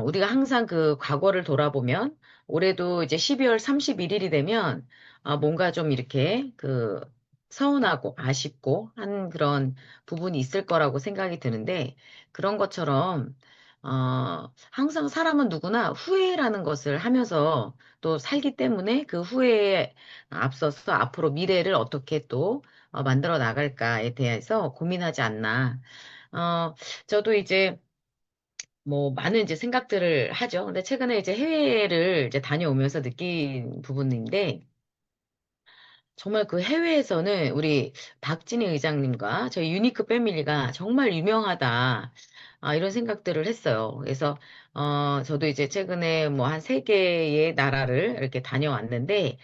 우리가 항상 그 과거를 돌아보면 올해도 이제 12월 31일이 되면 뭔가 좀 이렇게 그 서운하고 아쉽고 한 그런 부분이 있을 거라고 생각이 드는데 그런 것처럼 항상 사람은 누구나 후회라는 것을 하면서 또 살기 때문에 그 후회에 앞서서 앞으로 미래를 어떻게 또 만들어 나갈까에 대해서 고민하지 않나. 어, 저도 이제 뭐 많은 이제 생각들을 하죠. 근데 최근에 이제 해외를 이제 다녀오면서 느낀 부분인데 정말 그 해외에서는 우리 박진희 의장님과 저희 유니크 패밀리가 정말 유명하다. 이런 생각들을 했어요. 그래서 저도 이제 최근에 뭐 한 세 개의 나라를 이렇게 다녀왔는데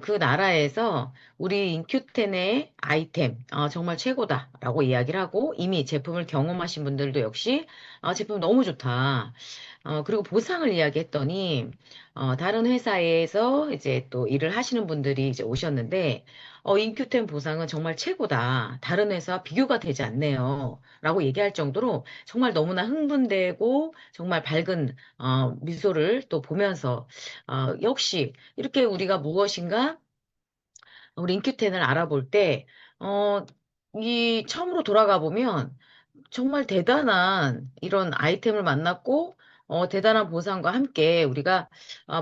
그 나라에서 우리 인큐텐의 아이템, 정말 최고다라고 이야기를 하고 이미 제품을 경험하신 분들도 역시 제품 너무 좋다. 그리고 보상을 이야기했더니, 다른 회사에서 이제 또 일을 하시는 분들이 이제 오셨는데, 인큐텐 보상은 정말 최고다. 다른 회사와 비교가 되지 않네요. 라고 얘기할 정도로 정말 너무나 흥분되고 정말 밝은 미소를 또 보면서 역시 이렇게 우리가 무엇인가 우리 인큐텐을 알아볼 때 이 처음으로 돌아가 보면 정말 대단한 이런 아이템을 만났고 대단한 보상과 함께 우리가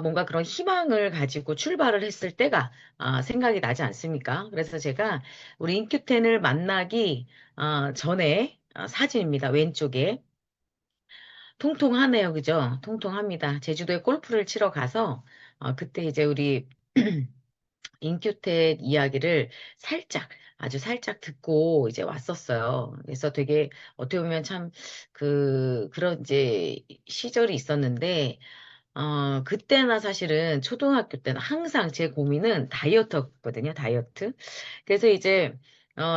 뭔가 그런 희망을 가지고 출발을 했을 때가 생각이 나지 않습니까? 그래서 제가 우리 인큐텐을 만나기 전에 사진입니다. 왼쪽에 통통하네요. 그죠? 통통합니다. 제주도에 골프를 치러 가서 그때 이제 우리 인큐텍 이야기를 살짝, 아주 살짝 듣고 이제 왔었어요. 그래서 되게 어떻게 보면 참 그런 이제 시절이 있었는데, 그때나 사실은 초등학교 때는 항상 제 고민은 다이어트였거든요, 다이어트. 그래서 이제,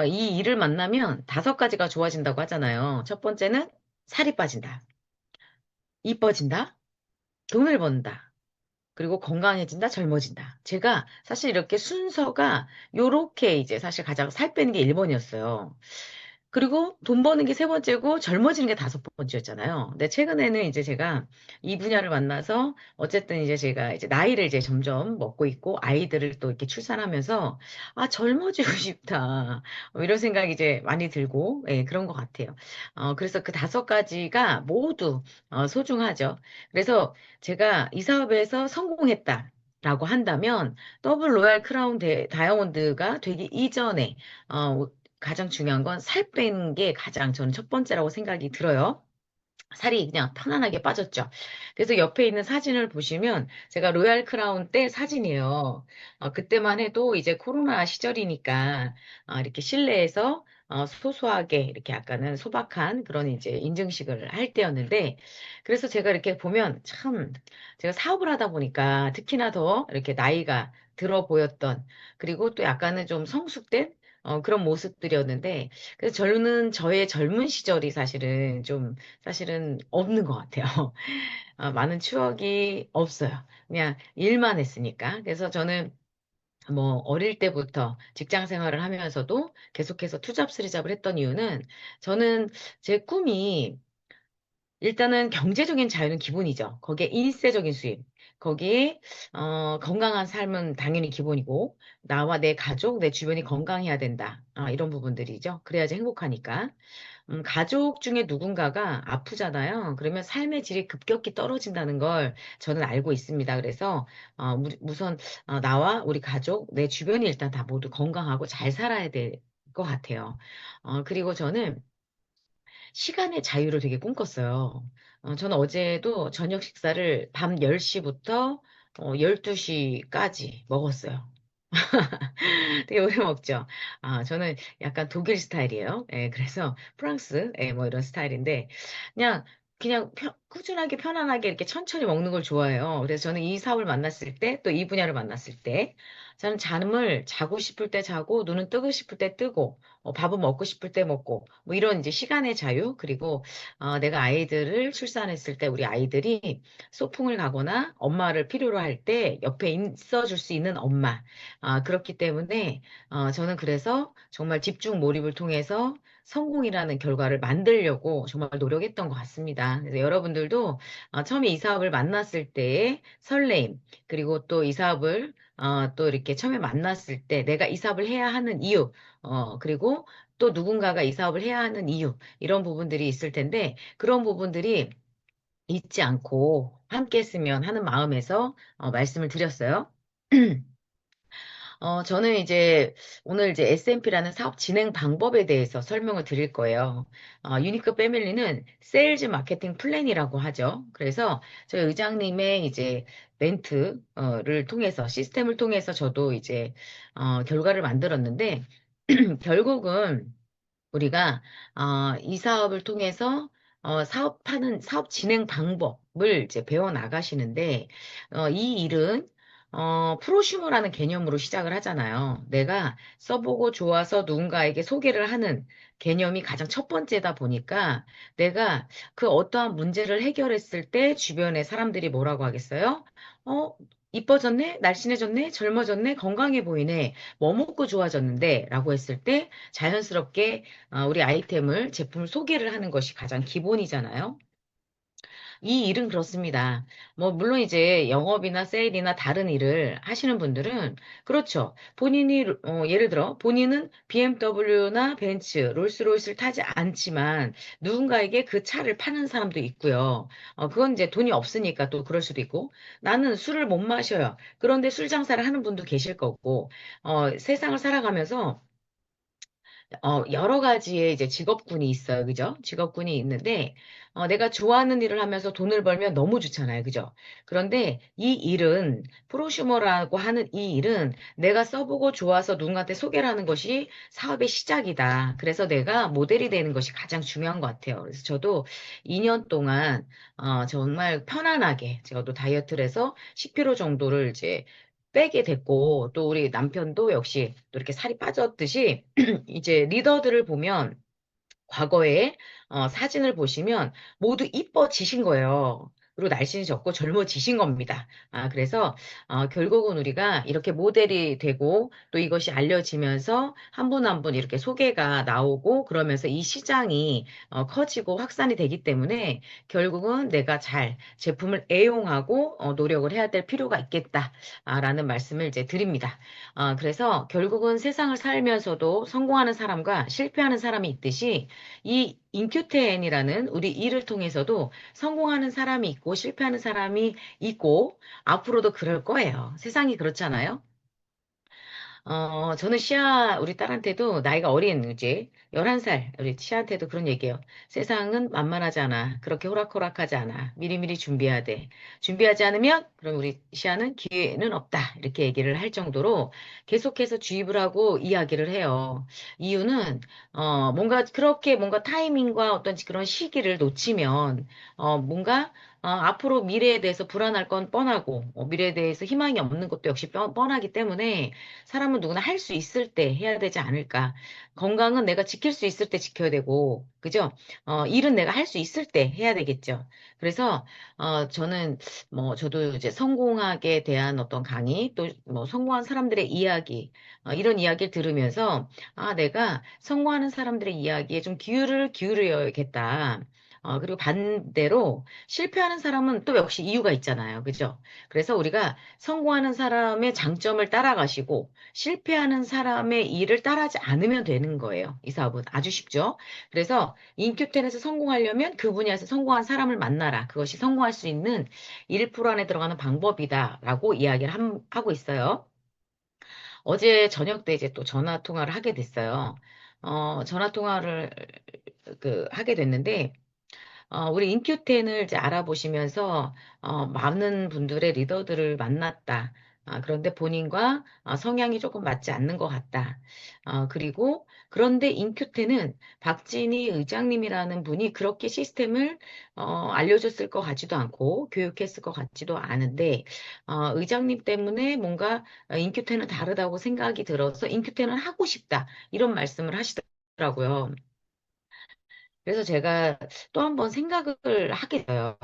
이 일을 만나면 다섯 가지가 좋아진다고 하잖아요. 첫 번째는 살이 빠진다, 이뻐진다, 돈을 번다. 그리고 건강해진다, 젊어진다. 제가 사실 이렇게 순서가 요렇게 이제 사실 가장 살 빼는 게 1번이었어요. 그리고 돈 버는 게 세 번째고 젊어지는 게 다섯 번째였잖아요. 근데 최근에는 이제 제가 이 분야를 만나서 어쨌든 이제 제가 이제 나이를 이제 점점 먹고 있고 아이들을 또 이렇게 출산하면서 젊어지고 싶다. 이런 생각이 이제 많이 들고 예, 그런 것 같아요. 그래서 그 다섯 가지가 모두 소중하죠. 그래서 제가 이 사업에서 성공했다. 라고 한다면 더블 로얄 크라운 다이아몬드가 되기 이전에 가장 중요한 건 살 빼는 게 가장 저는 첫 번째라고 생각이 들어요. 살이 그냥 편안하게 빠졌죠. 그래서 옆에 있는 사진을 보시면 제가 로얄 크라운 때 사진이에요. 그때만 해도 이제 코로나 시절이니까 이렇게 실내에서 소소하게 이렇게 약간은 소박한 그런 이제 인증식을 할 때였는데 그래서 제가 이렇게 보면 참 제가 사업을 하다 보니까 특히나 더 이렇게 나이가 들어 보였던 그리고 또 약간은 좀 성숙된 그런 모습들이었는데 그래서 저의 젊은 시절이 사실은 없는 것 같아요. 많은 추억이 없어요. 그냥 일만 했으니까. 그래서 저는 뭐 어릴 때부터 직장 생활을 하면서도 계속해서 투잡 스리잡을 했던 이유는 저는 제 꿈이 일단은 경제적인 자유는 기본이죠. 거기에 일세적인 수입, 거기에 건강한 삶은 당연히 기본이고 나와 내 가족, 내 주변이 건강해야 된다. 이런 부분들이죠. 그래야지 행복하니까. 가족 중에 누군가가 아프잖아요. 그러면 삶의 질이 급격히 떨어진다는 걸 저는 알고 있습니다. 그래서 우선 나와 우리 가족, 내 주변이 일단 다 모두 건강하고 잘 살아야 될 것 같아요. 그리고 저는 시간의 자유를 되게 꿈꿨어요. 저는 어제도 저녁 식사를 밤 10시부터 12시까지 먹었어요. 되게 오래 먹죠. 저는 약간 독일 스타일이에요. 예, 그래서 프랑스, 예, 뭐 이런 스타일인데, 그냥, 꾸준하게 편안하게 이렇게 천천히 먹는 걸 좋아해요. 그래서 저는 이 사업을 만났을 때, 또 이 분야를 만났을 때, 저는 잠을 자고 싶을 때 자고, 눈은 뜨고 싶을 때 뜨고, 밥은 먹고 싶을 때 먹고, 뭐 이런 이제 시간의 자유, 그리고, 내가 아이들을 출산했을 때 우리 아이들이 소풍을 가거나 엄마를 필요로 할 때 옆에 있어줄 수 있는 엄마, 그렇기 때문에 저는 그래서 정말 집중 몰입을 통해서 성공이라는 결과를 만들려고 정말 노력했던 것 같습니다. 그래서 여러분들도 처음에 이 사업을 만났을 때의 설레임, 그리고 또 이 사업을 또 이렇게 처음에 만났을 때 내가 이 사업을 해야 하는 이유, 그리고 또 누군가가 이 사업을 해야 하는 이유, 이런 부분들이 있을 텐데, 그런 부분들이 잊지 않고 함께 했으면 하는 마음에서 말씀을 드렸어요. 저는 이제 오늘 이제 SMP라는 사업 진행 방법에 대해서 설명을 드릴 거예요. 유니크 패밀리는 세일즈 마케팅 플랜이라고 하죠. 그래서 저희 의장님의 이제 멘트를 통해서 시스템을 통해서 저도 이제 결과를 만들었는데 결국은 우리가 이 사업을 통해서 사업 진행 방법을 이제 배워 나가시는데 이 일은 프로슈머라는 개념으로 시작을 하잖아요. 내가 써보고 좋아서 누군가에게 소개를 하는 개념이 가장 첫 번째다 보니까 내가 그 어떠한 문제를 해결했을 때 주변에 사람들이 뭐라고 하겠어요? 어, 이뻐졌네? 날씬해졌네? 젊어졌네? 건강해 보이네? 뭐 먹고 좋아졌는데? 라고 했을 때 자연스럽게 우리 아이템을, 제품을 소개를 하는 것이 가장 기본이잖아요. 이 일은 그렇습니다. 뭐, 물론 이제 영업이나 세일이나 다른 일을 하시는 분들은, 그렇죠. 본인이, 예를 들어, 본인은 BMW나 벤츠, 롤스로이스를 타지 않지만, 누군가에게 그 차를 파는 사람도 있고요. 그건 이제 돈이 없으니까 또 그럴 수도 있고, 나는 술을 못 마셔요. 그런데 술 장사를 하는 분도 계실 거고, 세상을 살아가면서, 여러 가지의 이제 직업군이 있어요. 그죠? 직업군이 있는데, 내가 좋아하는 일을 하면서 돈을 벌면 너무 좋잖아요. 그죠? 그런데 이 일은, 프로슈머라고 하는 이 일은 내가 써보고 좋아서 누군가한테 소개를 하는 것이 사업의 시작이다. 그래서 내가 모델이 되는 것이 가장 중요한 것 같아요. 그래서 저도 2년 동안, 정말 편안하게, 제가 또 다이어트를 해서 10kg 정도를 이제 빼게 됐고, 또 우리 남편도 역시 또 이렇게 살이 빠졌듯이, 이제 리더들을 보면 과거에 사진을 보시면 모두 이뻐지신 거예요. 그리고 날씬해졌고 젊어지신 겁니다. 그래서 결국은 우리가 이렇게 모델이 되고 또 이것이 알려지면서 한 분 한 분 이렇게 소개가 나오고 그러면서 이 시장이 커지고 확산이 되기 때문에 결국은 내가 잘 제품을 애용하고 노력을 해야 될 필요가 있겠다라는 말씀을 이제 드립니다. 그래서 결국은 세상을 살면서도 성공하는 사람과 실패하는 사람이 있듯이 이 인큐텐이라는 우리 일을 통해서도 성공하는 사람이 있고 실패하는 사람이 있고 앞으로도 그럴 거예요. 세상이 그렇잖아요. 저는 우리 딸한테도 나이가 어린, 이제, 11살, 우리 시아한테도 그런 얘기예요. 세상은 만만하지 않아. 그렇게 호락호락하지 않아. 미리미리 준비해야 돼. 준비하지 않으면, 그럼 우리 시아는 기회는 없다. 이렇게 얘기를 할 정도로 계속해서 주입을 하고 이야기를 해요. 이유는, 뭔가, 그렇게 뭔가 타이밍과 어떤 그런 시기를 놓치면, 뭔가, 앞으로 미래에 대해서 불안할 건 뻔하고, 미래에 대해서 희망이 없는 것도 역시 뻔하기 때문에, 사람은 누구나 할 수 있을 때 해야 되지 않을까. 건강은 내가 지킬 수 있을 때 지켜야 되고, 그죠? 일은 내가 할 수 있을 때 해야 되겠죠. 그래서, 저는, 뭐, 저도 이제 성공학에 대한 어떤 강의, 또 뭐, 성공한 사람들의 이야기, 이런 이야기를 들으면서, 내가 성공하는 사람들의 이야기에 좀 기울여야겠다. 그리고 반대로 실패하는 사람은 또 역시 이유가 있잖아요. 그죠? 그래서 우리가 성공하는 사람의 장점을 따라가시고 실패하는 사람의 일을 따라하지 않으면 되는 거예요. 이 사업은 아주 쉽죠. 그래서 인큐텐에서 성공하려면 그 분야에서 성공한 사람을 만나라. 그것이 성공할 수 있는 1% 안에 들어가는 방법이다라고 이야기를 하고 있어요. 어제 저녁 때 이제 또 전화 통화를 하게 됐어요. 전화 통화를 하게 됐는데 우리 인큐텐을 이제 알아보시면서 많은 분들의 리더들을 만났다. 그런데 본인과 성향이 조금 맞지 않는 것 같다. 그리고 그런데 인큐텐은 박진희 의장님이라는 분이 그렇게 시스템을 알려줬을 것 같지도 않고 교육했을 것 같지도 않은데 의장님 때문에 뭔가 인큐텐은 다르다고 생각이 들어서 인큐텐을 하고 싶다. 이런 말씀을 하시더라고요. 그래서 제가 또 한 번 생각을 하게 돼요.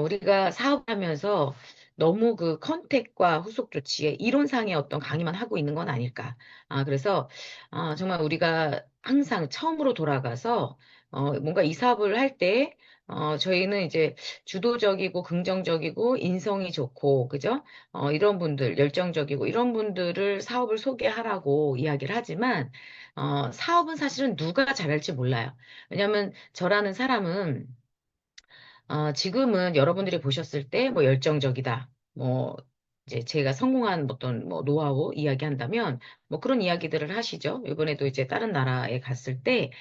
우리가 사업하면서 너무 그 컨택과 후속 조치에 이론상의 어떤 강의만 하고 있는 건 아닐까. 그래서 정말 우리가 항상 처음으로 돌아가서 뭔가 이 사업을 할 때, 저희는 이제 주도적이고 긍정적이고 인성이 좋고, 그죠? 이런 분들, 열정적이고 이런 분들을 사업을 소개하라고 이야기를 하지만, 사업은 사실은 누가 잘할지 몰라요. 왜냐하면 저라는 사람은 지금은 여러분들이 보셨을 때 뭐 열정적이다. 뭐 이제 제가 성공한 어떤 뭐 노하우 이야기한다면 뭐 그런 이야기들을 하시죠. 이번에도 이제 다른 나라에 갔을 때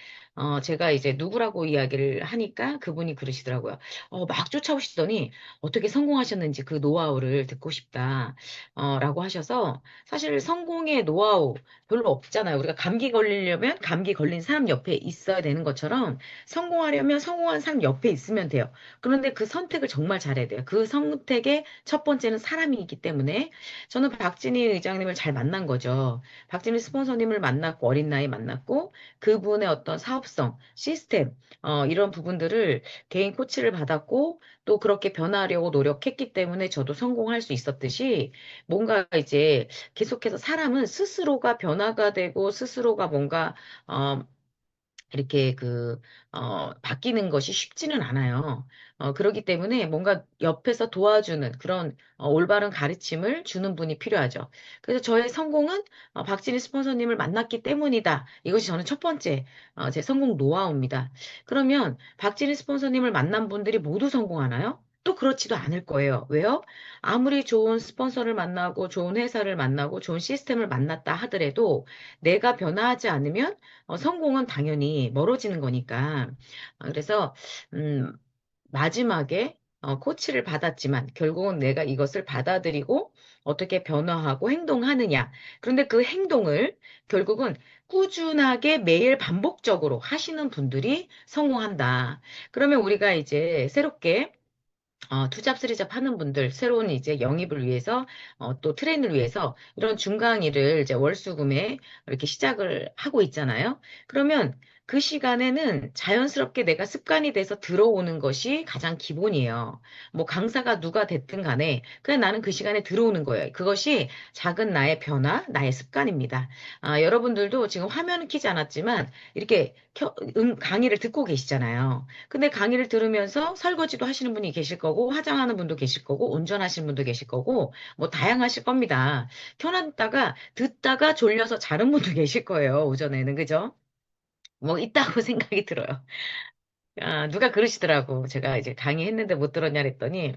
제가 이제 누구라고 이야기를 하니까 그분이 그러시더라고요. 막 쫓아오시더니 어떻게 성공하셨는지 그 노하우를 듣고 싶다. 라고 하셔서 사실 성공의 노하우 별로 없잖아요. 우리가 감기 걸리려면 감기 걸린 사람 옆에 있어야 되는 것처럼 성공하려면 성공한 사람 옆에 있으면 돼요. 그런데 그 선택을 정말 잘해야 돼요. 그 선택의 첫 번째는 사람이기 때문에 저는 박진희 의장님을 잘 만난 거죠. 박진희 스폰서님을 만났고 어린 나이에 만났고 그분의 어떤 사업성, 시스템 이런 부분들을 개인 코치를 받았고 또 그렇게 변화하려고 노력했기 때문에 저도 성공할 수 있었듯이 뭔가 이제 계속해서 사람은 스스로가 변화가 되고 스스로가 뭔가 어, 이렇게 바뀌는 것이 쉽지는 않아요. 그렇기 때문에 뭔가 옆에서 도와주는 그런 올바른 가르침을 주는 분이 필요하죠. 그래서 저의 성공은 박진희 스폰서님을 만났기 때문이다. 이것이 저는 첫 번째, 제 성공 노하우입니다. 그러면 박진희 스폰서님을 만난 분들이 모두 성공하나요? 또 그렇지도 않을 거예요. 왜요? 아무리 좋은 스폰서를 만나고 좋은 회사를 만나고 좋은 시스템을 만났다 하더라도 내가 변화하지 않으면 성공은 당연히 멀어지는 거니까. 그래서, 음, 마지막에 코치를 받았지만 결국은 내가 이것을 받아들이고 어떻게 변화하고 행동하느냐. 그런데 그 행동을 결국은 꾸준하게 매일 반복적으로 하시는 분들이 성공한다. 그러면 우리가 이제 새롭게 투잡, 쓰리잡 하는 분들, 새로운 이제 영입을 위해서, 또 트레이닝을 위해서 이런 중강의를 이제 월수금에 이렇게 시작을 하고 있잖아요. 그러면 그 시간에는 자연스럽게 내가 습관이 돼서 들어오는 것이 가장 기본이에요. 뭐 강사가 누가 됐든 간에 그냥 나는 그 시간에 들어오는 거예요. 그것이 작은 나의 변화, 나의 습관입니다. 여러분들도 지금 화면은 켜지 않았지만 이렇게 강의를 듣고 계시잖아요. 근데 강의를 들으면서 설거지도 하시는 분이 계실 거고, 화장하는 분도 계실 거고, 운전하시는 분도 계실 거고, 뭐 다양하실 겁니다. 켜놨다가 듣다가 졸려서 자는 분도 계실 거예요, 오전에는. 그죠? 뭐 있다고 생각이 들어요. 누가 그러시더라고. 제가 이제 강의했는데 못 들었냐 그랬더니,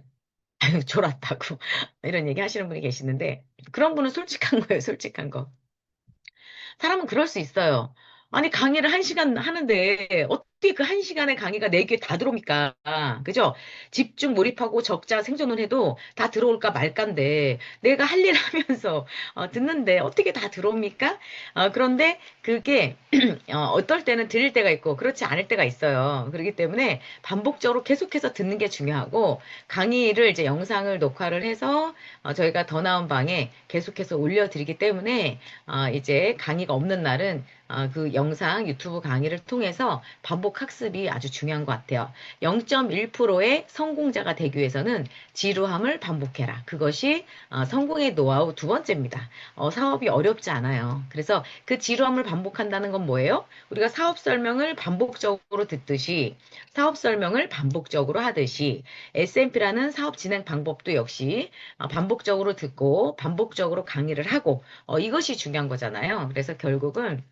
아유, 졸았다고. 이런 얘기 하시는 분이 계시는데, 그런 분은 솔직한 거예요, 솔직한 거. 사람은 그럴 수 있어요. 아니, 강의를 한 시간 하는데, 어떻게 그 한 시간의 강의가 내 귀에 다 들어옵니까? 그죠? 집중 몰입하고 적자 생존을 해도 다 들어올까 말까인데, 내가 할 일 하면서 듣는데 어떻게 다 들어옵니까? 그런데 그게, 어떨 때는 들릴 때가 있고, 그렇지 않을 때가 있어요. 그렇기 때문에 반복적으로 계속해서 듣는 게 중요하고, 강의를 이제 영상을 녹화를 해서, 저희가 더 나은 방에 계속해서 올려드리기 때문에, 이제 강의가 없는 날은 그 영상 유튜브 강의를 통해서 반복 학습이 아주 중요한 것 같아요. 0.1%의 성공자가 되기 위해서는 지루함을 반복해라. 그것이 성공의 노하우 두 번째입니다. 사업이 어렵지 않아요. 그래서 그 지루함을 반복한다는 건 뭐예요? 우리가 사업 설명을 반복적으로 듣듯이 사업 설명을 반복적으로 하듯이 SMP라는 사업 진행 방법도 역시 반복적으로 듣고 반복적으로 강의를 하고 이것이 중요한 거잖아요. 그래서 결국은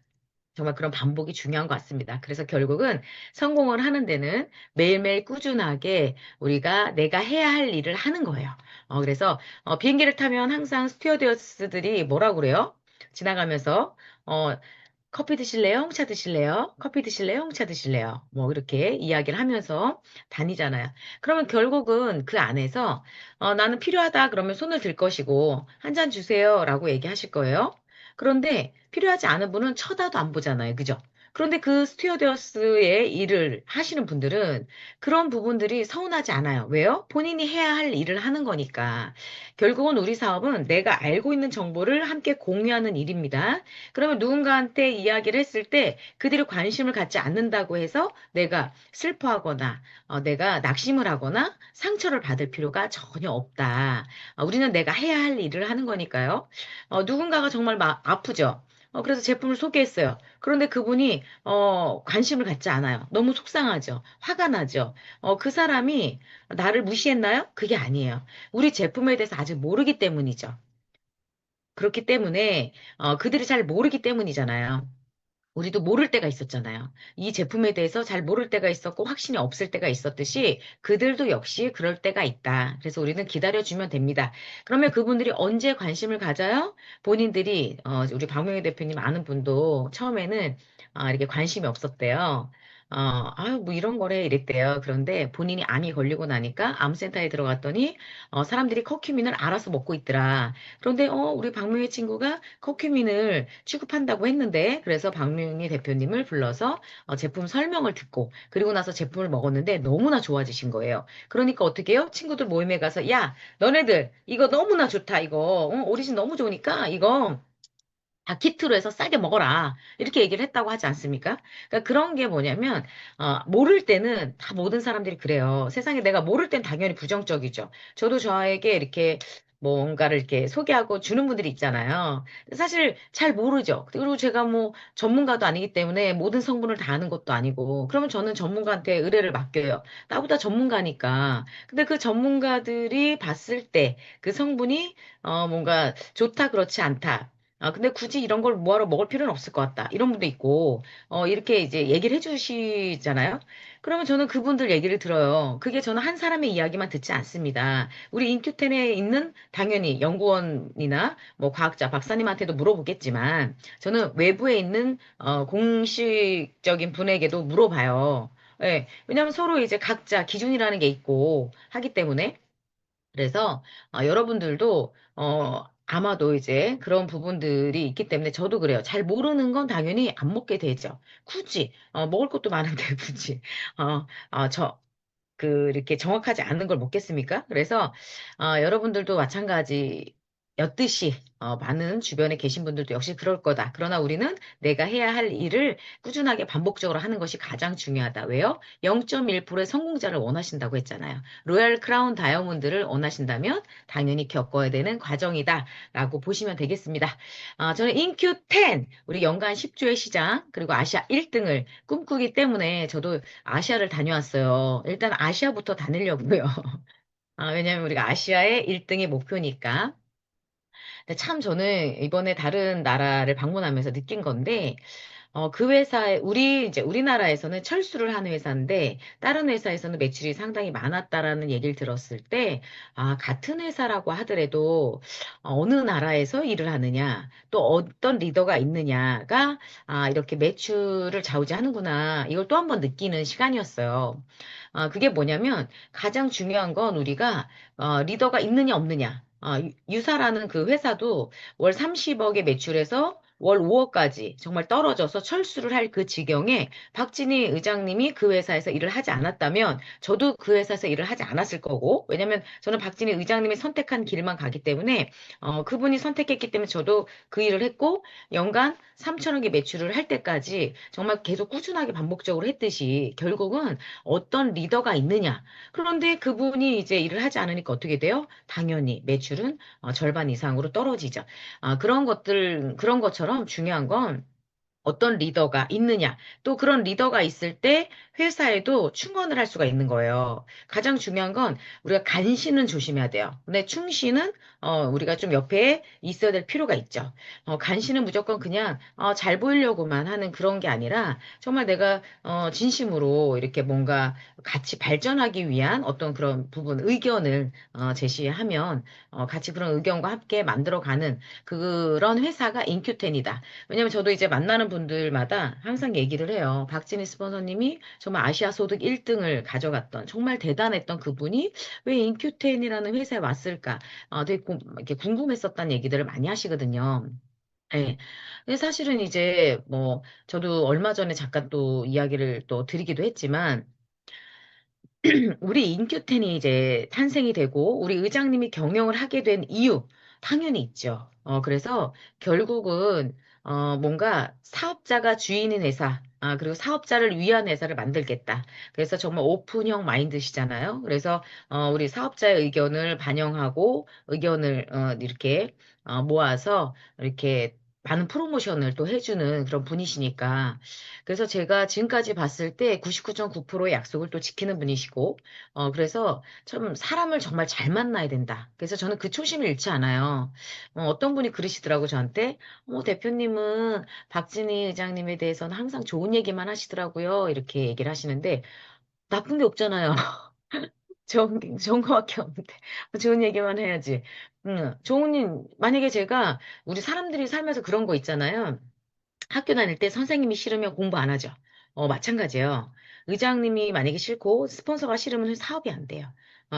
정말 그런 반복이 중요한 것 같습니다. 그래서 결국은 성공을 하는 데는 매일매일 꾸준하게 우리가 내가 해야 할 일을 하는 거예요. 그래서 비행기를 타면 항상 스튜어디스들이 뭐라고 그래요? 지나가면서 어, 커피 드실래요? 홍차 드실래요? 커피 드실래요? 홍차 드실래요? 뭐 이렇게 이야기를 하면서 다니잖아요. 그러면 결국은 그 안에서 나는 필요하다 그러면 손을 들 것이고 한 잔 주세요라고 얘기하실 거예요. 그런데 필요하지 않은 분은 쳐다도 안 보잖아요. 그죠? 그런데 그 스튜어디스의 일을 하시는 분들은 그런 부분들이 서운하지 않아요. 왜요? 본인이 해야 할 일을 하는 거니까. 결국은 우리 사업은 내가 알고 있는 정보를 함께 공유하는 일입니다. 그러면 누군가한테 이야기를 했을 때 그들이 관심을 갖지 않는다고 해서 내가 슬퍼하거나 내가 낙심을 하거나 상처를 받을 필요가 전혀 없다. 우리는 내가 해야 할 일을 하는 거니까요. 누군가가 정말 아프죠. 그래서 제품을 소개했어요. 그런데 그분이, 관심을 갖지 않아요. 너무 속상하죠. 화가 나죠. 그 사람이 나를 무시했나요? 그게 아니에요. 우리 제품에 대해서 아직 모르기 때문이죠. 그렇기 때문에, 그들이 잘 모르기 때문이잖아요. 우리도 모를 때가 있었잖아요. 이 제품에 대해서 잘 모를 때가 있었고 확신이 없을 때가 있었듯이 그들도 역시 그럴 때가 있다. 그래서 우리는 기다려주면 됩니다. 그러면 그분들이 언제 관심을 가져요? 본인들이 우리 박명희 대표님 아는 분도 처음에는 이렇게 관심이 없었대요. 아유 뭐 이런 거래 이랬대요. 그런데 본인이 암이 걸리고 나니까 암센터에 들어갔더니 사람들이 커큐민을 알아서 먹고 있더라. 그런데 우리 박명희 친구가 커큐민을 취급한다고 했는데 그래서 박명희 대표님을 불러서 제품 설명을 듣고 그리고 나서 제품을 먹었는데 너무나 좋아지신 거예요. 그러니까 어떻게 해요? 친구들 모임에 가서 야, 너네들 이거 너무나 좋다 이거 오리진 너무 좋으니까 이거 다 키트로 해서 싸게 먹어라. 이렇게 얘기를 했다고 하지 않습니까? 그러니까 그런 게 뭐냐면, 모를 때는 다 모든 사람들이 그래요. 세상에 내가 모를 땐 당연히 부정적이죠. 저도 저에게 이렇게 뭔가를 이렇게 소개하고 주는 분들이 있잖아요. 사실 잘 모르죠. 그리고 제가 뭐 전문가도 아니기 때문에 모든 성분을 다 아는 것도 아니고, 그러면 저는 전문가한테 의뢰를 맡겨요. 나보다 전문가니까. 근데 그 전문가들이 봤을 때 그 성분이 뭔가 좋다, 그렇지 않다. 근데 굳이 이런 걸 뭐하러 먹을 필요는 없을 것 같다. 이런 분도 있고, 이렇게 이제 얘기를 해주시잖아요. 그러면 저는 그분들 얘기를 들어요. 그게 저는 한 사람의 이야기만 듣지 않습니다. 우리 인큐텐에 있는 당연히 연구원이나 뭐 과학자, 박사님한테도 물어보겠지만, 저는 외부에 있는, 공식적인 분에게도 물어봐요. 예, 왜냐하면 서로 이제 각자 기준이라는 게 있고 하기 때문에. 그래서 여러분들도 아마도 이제 그런 부분들이 있기 때문에 저도 그래요. 잘 모르는 건 당연히 안 먹게 되죠. 굳이 먹을 것도 많은데 굳이 어, 저 이렇게 정확하지 않은 걸 먹겠습니까? 그래서, 여러분들도 마찬가지였듯이, 많은 주변에 계신 분들도 역시 그럴 거다. 그러나 우리는 내가 해야 할 일을 꾸준하게 반복적으로 하는 것이 가장 중요하다. 왜요? 0.1%의 성공자를 원하신다고 했잖아요. 로얄 크라운 다이아몬드를 원하신다면 당연히 겪어야 되는 과정이다. 라고 보시면 되겠습니다. 저는 인큐10, 우리 연간 10조의 시장, 그리고 아시아 1등을 꿈꾸기 때문에 저도 아시아를 다녀왔어요. 일단 아시아부터 다니려고요. 왜냐면 우리가 아시아의 1등이 목표니까. 근데 참 저는 이번에 다른 나라를 방문하면서 느낀 건데, 그 회사에, 이제 우리나라에서는 철수를 하는 회사인데, 다른 회사에서는 매출이 상당히 많았다라는 얘기를 들었을 때, 같은 회사라고 하더라도, 어느 나라에서 일을 하느냐, 또 어떤 리더가 있느냐가, 이렇게 매출을 좌우지하는구나. 이걸 또 한 번 느끼는 시간이었어요. 그게 뭐냐면, 가장 중요한 건 우리가, 리더가 있느냐, 없느냐. 유사라는 그 회사도 월 30억의 매출에서 월 5억까지 정말 떨어져서 철수를 할 그 지경에 박진희 의장님이 그 회사에서 일을 하지 않았다면 저도 그 회사에서 일을 하지 않았을 거고, 왜냐면 저는 박진희 의장님이 선택한 길만 가기 때문에 그분이 선택했기 때문에 저도 그 일을 했고, 연간 3천억의 매출을 할 때까지 정말 계속 꾸준하게 반복적으로 했듯이 결국은 어떤 리더가 있느냐. 그런데 그분이 이제 일을 하지 않으니까 어떻게 돼요? 당연히 매출은 절반 이상으로 떨어지죠. 그런 것처럼 중요한 건 어떤 리더가 있느냐. 또 그런 리더가 있을 때 회사에도 충원을 할 수가 있는 거예요. 가장 중요한 건 우리가 간신은 조심해야 돼요. 근데 충신은 우리가 좀 옆에 있어야 될 필요가 있죠. 간신은 무조건 그냥 잘 보이려고만 하는 그런 게 아니라 정말 내가 진심으로 이렇게 뭔가 같이 발전하기 위한 어떤 그런 부분, 의견을 제시하면 같이 그런 의견과 함께 만들어가는 그런 회사가 인큐텐이다. 왜냐면 저도 이제 만나는 분들마다 항상 얘기를 해요. 박진희 스폰서님이 정말 아시아 소득 1등을 가져갔던 정말 대단했던 그분이 왜 인큐텐이라는 회사에 왔을까? 되게 이렇게 궁금했었다는 얘기들을 많이 하시거든요. 네. 근데 사실은 이제 뭐 저도 얼마 전에 잠깐 또 이야기를 또 드리기도 했지만 우리 인큐텐이 이제 탄생이 되고 우리 의장님이 경영을 하게 된 이유 당연히 있죠. 그래서 결국은 뭔가 사업자가 주인인 회사, 그리고 사업자를 위한 회사를 만들겠다. 그래서 정말 오픈형 마인드시잖아요. 그래서 우리 사업자의 의견을 반영하고 의견을 이렇게 모아서 이렇게 많은 프로모션을 또 해주는 그런 분이시니까. 그래서 제가 지금까지 봤을 때 99.9%의 약속을 또 지키는 분이시고, 그래서 참 사람을 정말 잘 만나야 된다. 그래서 저는 그 초심을 잃지 않아요. 어떤 분이 그러시더라고, 저한테. 대표님은 박진희 의장님에 대해서는 항상 좋은 얘기만 하시더라고요. 이렇게 얘기를 하시는데, 나쁜 게 없잖아요. 좋은 거밖에 없는데. 좋은 얘기만 해야지. 만약에 제가, 우리 사람들이 살면서 그런 거 있잖아요. 학교 다닐 때 선생님이 싫으면 공부 안 하죠. 마찬가지예요. 의장님이 만약에 싫고 스폰서가 싫으면 사업이 안 돼요.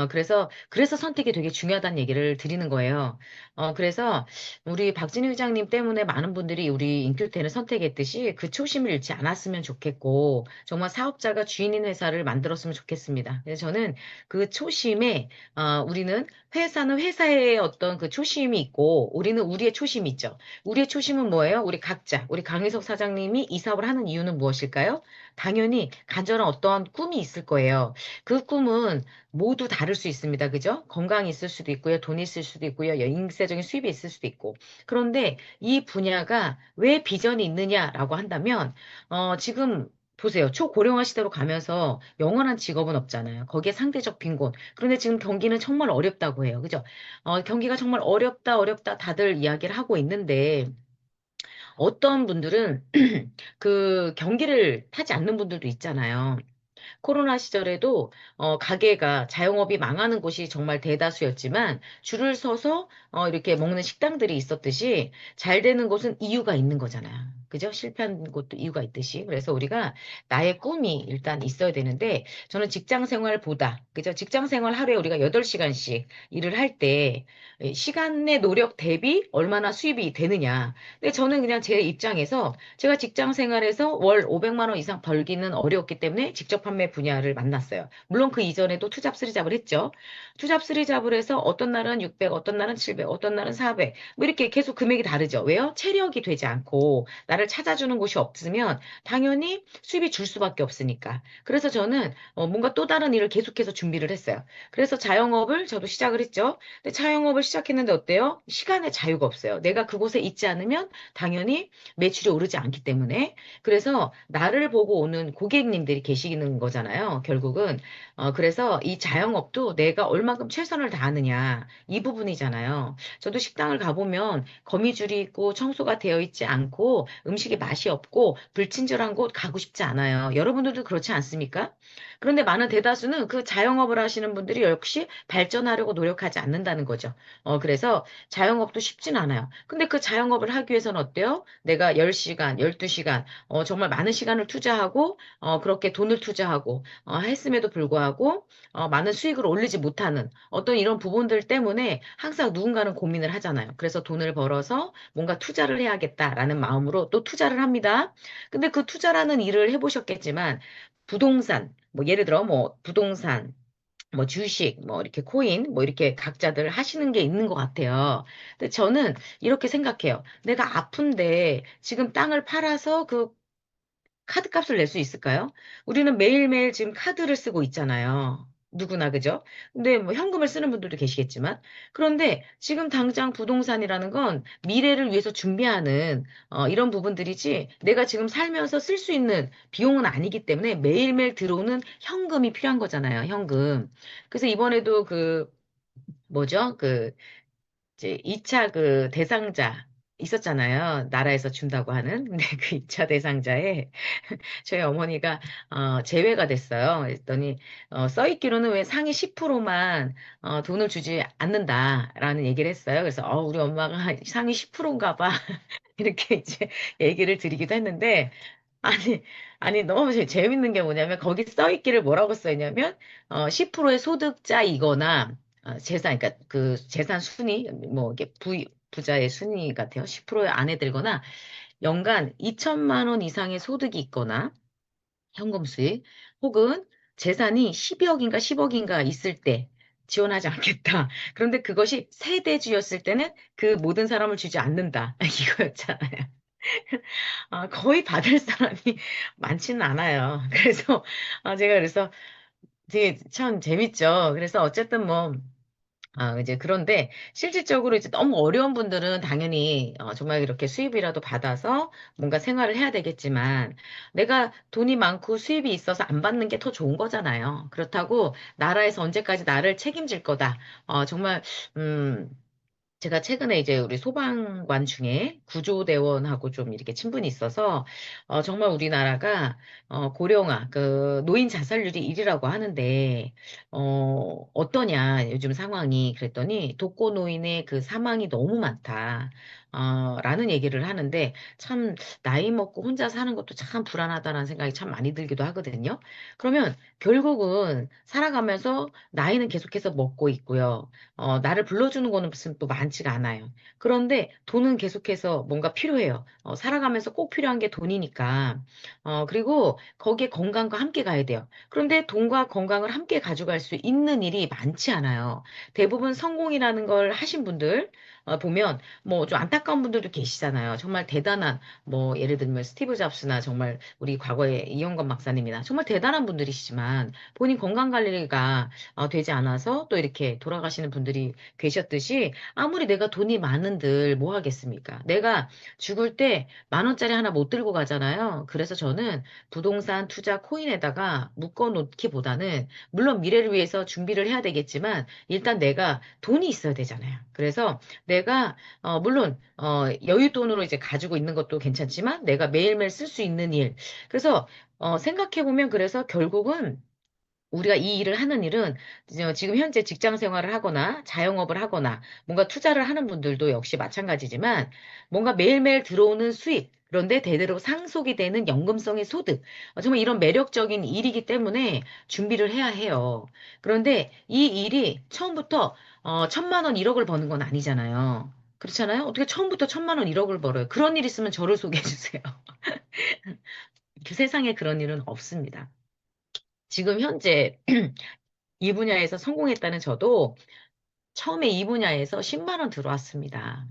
그래서 선택이 되게 중요하다는 얘기를 드리는 거예요. 그래서 우리 박진희 의장님 때문에 많은 분들이 우리 인큐테를 선택했듯이 그 초심을 잃지 않았으면 좋겠고, 정말 사업자가 주인인 회사를 만들었으면 좋겠습니다. 그래서 저는 그 초심에, 우리는 회사는 회사의 어떤 그 초심이 있고, 우리는 우리의 초심이 있죠. 우리의 초심은 뭐예요? 우리 각자, 우리 강희석 사장님이 이 사업을 하는 이유는 무엇일까요? 당연히 간절한 어떠한 꿈이 있을 거예요. 그 꿈은 모두 다를 수 있습니다. 그죠? 건강이 있을 수도 있고요. 돈이 있을 수도 있고요. 인세적인 수입이 있을 수도 있고. 그런데 이 분야가 왜 비전이 있느냐라고 한다면, 지금 보세요. 초고령화 시대로 가면서 영원한 직업은 없잖아요. 거기에 상대적 빈곤. 그런데 지금 경기는 정말 어렵다고 해요. 그죠? 경기가 정말 어렵다, 어렵다 다들 이야기를 하고 있는데, 어떤 분들은 그 경기를 타지 않는 분들도 있잖아요. 코로나 시절에도 가게가 자영업이 망하는 곳이 정말 대다수였지만 줄을 서서 이렇게 먹는 식당들이 있었듯이 잘 되는 곳은 이유가 있는 거잖아요. 그죠? 실패한 곳도 이유가 있듯이. 그래서 우리가 나의 꿈이 일단 있어야 되는데 저는 직장 생활보다 그죠? 직장 생활 하루에 우리가 8시간씩 일을 할 때 시간의 노력 대비 얼마나 수입이 되느냐. 근데 저는 그냥 제 입장에서 제가 직장 생활에서 월 500만 원 이상 벌기는 어려웠기 때문에 직접 판매 분야를 만났어요. 물론 그 이전에도 투잡 쓰리잡을 했죠. 투잡 쓰리잡을 해서 어떤 날은 600, 어떤 날은 700, 어떤 날은 400. 뭐 이렇게 계속 금액이 다르죠. 왜요? 체력이 되지 않고 나를 찾아주는 곳이 없으면 당연히 수입이 줄 수밖에 없으니까. 그래서 저는 뭔가 또 다른 일을 계속해서 준비를 했어요. 그래서 자영업을 저도 시작을 했죠. 근데 자영업을 시작했는데 어때요? 시간에 자유가 없어요. 내가 그곳에 있지 않으면 당연히 매출이 오르지 않기 때문에. 그래서 나를 보고 오는 고객님들이 계시는 거잖아요. 결국은. 그래서 이 자영업도 내가 얼마큼 최선을 다하느냐. 이 부분이잖아요. 저도 식당을 가보면 거미줄이 있고 청소가 되어 있지 않고 음식이 맛이 없고 불친절한 곳 가고 싶지 않아요. 여러분들도 그렇지 않습니까? 그런데 많은 대다수는 그 자영업을 하시는 분들이 역시 발전하려고 노력하지 않는다는 거죠. 그래서 자영업도 쉽진 않아요. 근데 그 자영업을 하기 위해서는 어때요? 내가 10시간, 12시간, 정말 많은 시간을 투자하고, 그렇게 돈을 투자하고, 했음에도 불구하고, 많은 수익을 올리지 못하는 어떤 이런 부분들 때문에 항상 누군가는 고민을 하잖아요. 그래서 돈을 벌어서 뭔가 투자를 해야겠다라는 마음으로 또 투자를 합니다. 근데 그 투자라는 일을 해보셨겠지만, 부동산, 뭐 예를 들어 뭐 부동산, 뭐 주식, 뭐 이렇게 코인, 뭐 이렇게 각자들 하시는 게 있는 것 같아요. 근데 저는 이렇게 생각해요. 내가 아픈데 지금 땅을 팔아서 그 카드 값을 낼 수 있을까요? 우리는 매일매일 지금 카드를 쓰고 있잖아요. 누구나, 그죠? 근데 뭐 현금을 쓰는 분들도 계시겠지만. 그런데 지금 당장 부동산이라는 건 미래를 위해서 준비하는 이런 부분들이지 내가 지금 살면서 쓸 수 있는 비용은 아니기 때문에 매일매일 들어오는 현금이 필요한 거잖아요. 현금. 그래서 이번에도 그 뭐죠? 그 이제 2차 그 대상자 있었잖아요. 나라에서 준다고 하는. 근데 그 2차 대상자에 저희 어머니가 제외가 됐어요. 그랬더니 써 있기로는 왜 상위 10%만 돈을 주지 않는다라는 얘기를 했어요. 그래서 우리 엄마가 상위 10%인가 봐. 이렇게 이제 얘기를 드리기도 했는데 아니 아니 너무 재밌는 게 뭐냐면 거기 써 있기를 뭐라고 써 있냐면 10%의 소득자이거나 재산 그러니까 그 재산 순위 뭐 이게 부자의 순위 같아요. 10% 안에 들거나 연간 2천만 원 이상의 소득이 있거나 현금 수익 혹은 재산이 10억인가 10억인가 있을 때 지원하지 않겠다. 그런데 그것이 세대주였을 때는 그 모든 사람을 주지 않는다. 이거였잖아요. 거의 받을 사람이 많지는 않아요. 그래서 제가 그래서 되게 참 재밌죠. 그래서 어쨌든 뭐 이제 그런데 실질적으로 이제 너무 어려운 분들은 당연히 정말 이렇게 수입이라도 받아서 뭔가 생활을 해야 되겠지만 내가 돈이 많고 수입이 있어서 안 받는 게 더 좋은 거잖아요. 그렇다고 나라에서 언제까지 나를 책임질 거다. 정말 음, 제가 최근에 이제 우리 소방관 중에 구조대원하고 좀 이렇게 친분이 있어서, 정말 우리나라가, 고령화, 그, 노인 자살률이 1위라고 하는데, 어떠냐, 요즘 상황이. 그랬더니, 독거노인의 그 사망이 너무 많다. 라는 얘기를 하는데, 참, 나이 먹고 혼자 사는 것도 참 불안하다는 생각이 참 많이 들기도 하거든요. 그러면 결국은 살아가면서 나이는 계속해서 먹고 있고요. 나를 불러주는 거는 무슨 또 많지가 않아요. 그런데 돈은 계속해서 뭔가 필요해요. 살아가면서 꼭 필요한 게 돈이니까. 그리고 거기에 건강과 함께 가야 돼요. 그런데 돈과 건강을 함께 가져갈 수 있는 일이 많지 않아요. 대부분 성공이라는 걸 하신 분들, 보면 뭐 좀 안타까운 분들도 계시잖아요. 정말 대단한 뭐 예를 들면 스티브 잡스나 정말 우리 과거에 이영건 박사님이나 정말 대단한 분들이시지만 본인 건강 관리가 되지 않아서 또 이렇게 돌아가시는 분들이 계셨듯이 아무리 내가 돈이 많은들 뭐 하겠습니까? 내가 죽을 때 10,000원짜리 하나 못 들고 가잖아요. 그래서 저는 부동산 투자 코인에다가 묶어 놓기보다는 물론 미래를 위해서 준비를 해야 되겠지만 일단 내가 돈이 있어야 되잖아요. 그래서 내가 물론 여윳돈으로 이제 가지고 있는 것도 괜찮지만 내가 매일매일 쓸 수 있는 일. 그래서 생각해 보면 그래서 결국은 우리가 이 일을 하는 일은 지금 현재 직장 생활을 하거나 자영업을 하거나 뭔가 투자를 하는 분들도 역시 마찬가지지만 뭔가 매일매일 들어오는 수익, 그런데 대대로 상속이 되는 연금성의 소득, 정말 이런 매력적인 일이기 때문에 준비를 해야 해요. 그런데 이 일이 처음부터 1,000만 원, 1억을 버는 건 아니잖아요. 그렇잖아요? 어떻게 처음부터 1,000만 원, 1억을 벌어요? 그런 일 있으면 저를 소개해 주세요. 그 세상에 그런 일은 없습니다. 지금 현재 이 분야에서 성공했다는 저도 처음에 이 분야에서 10만 원 들어왔습니다.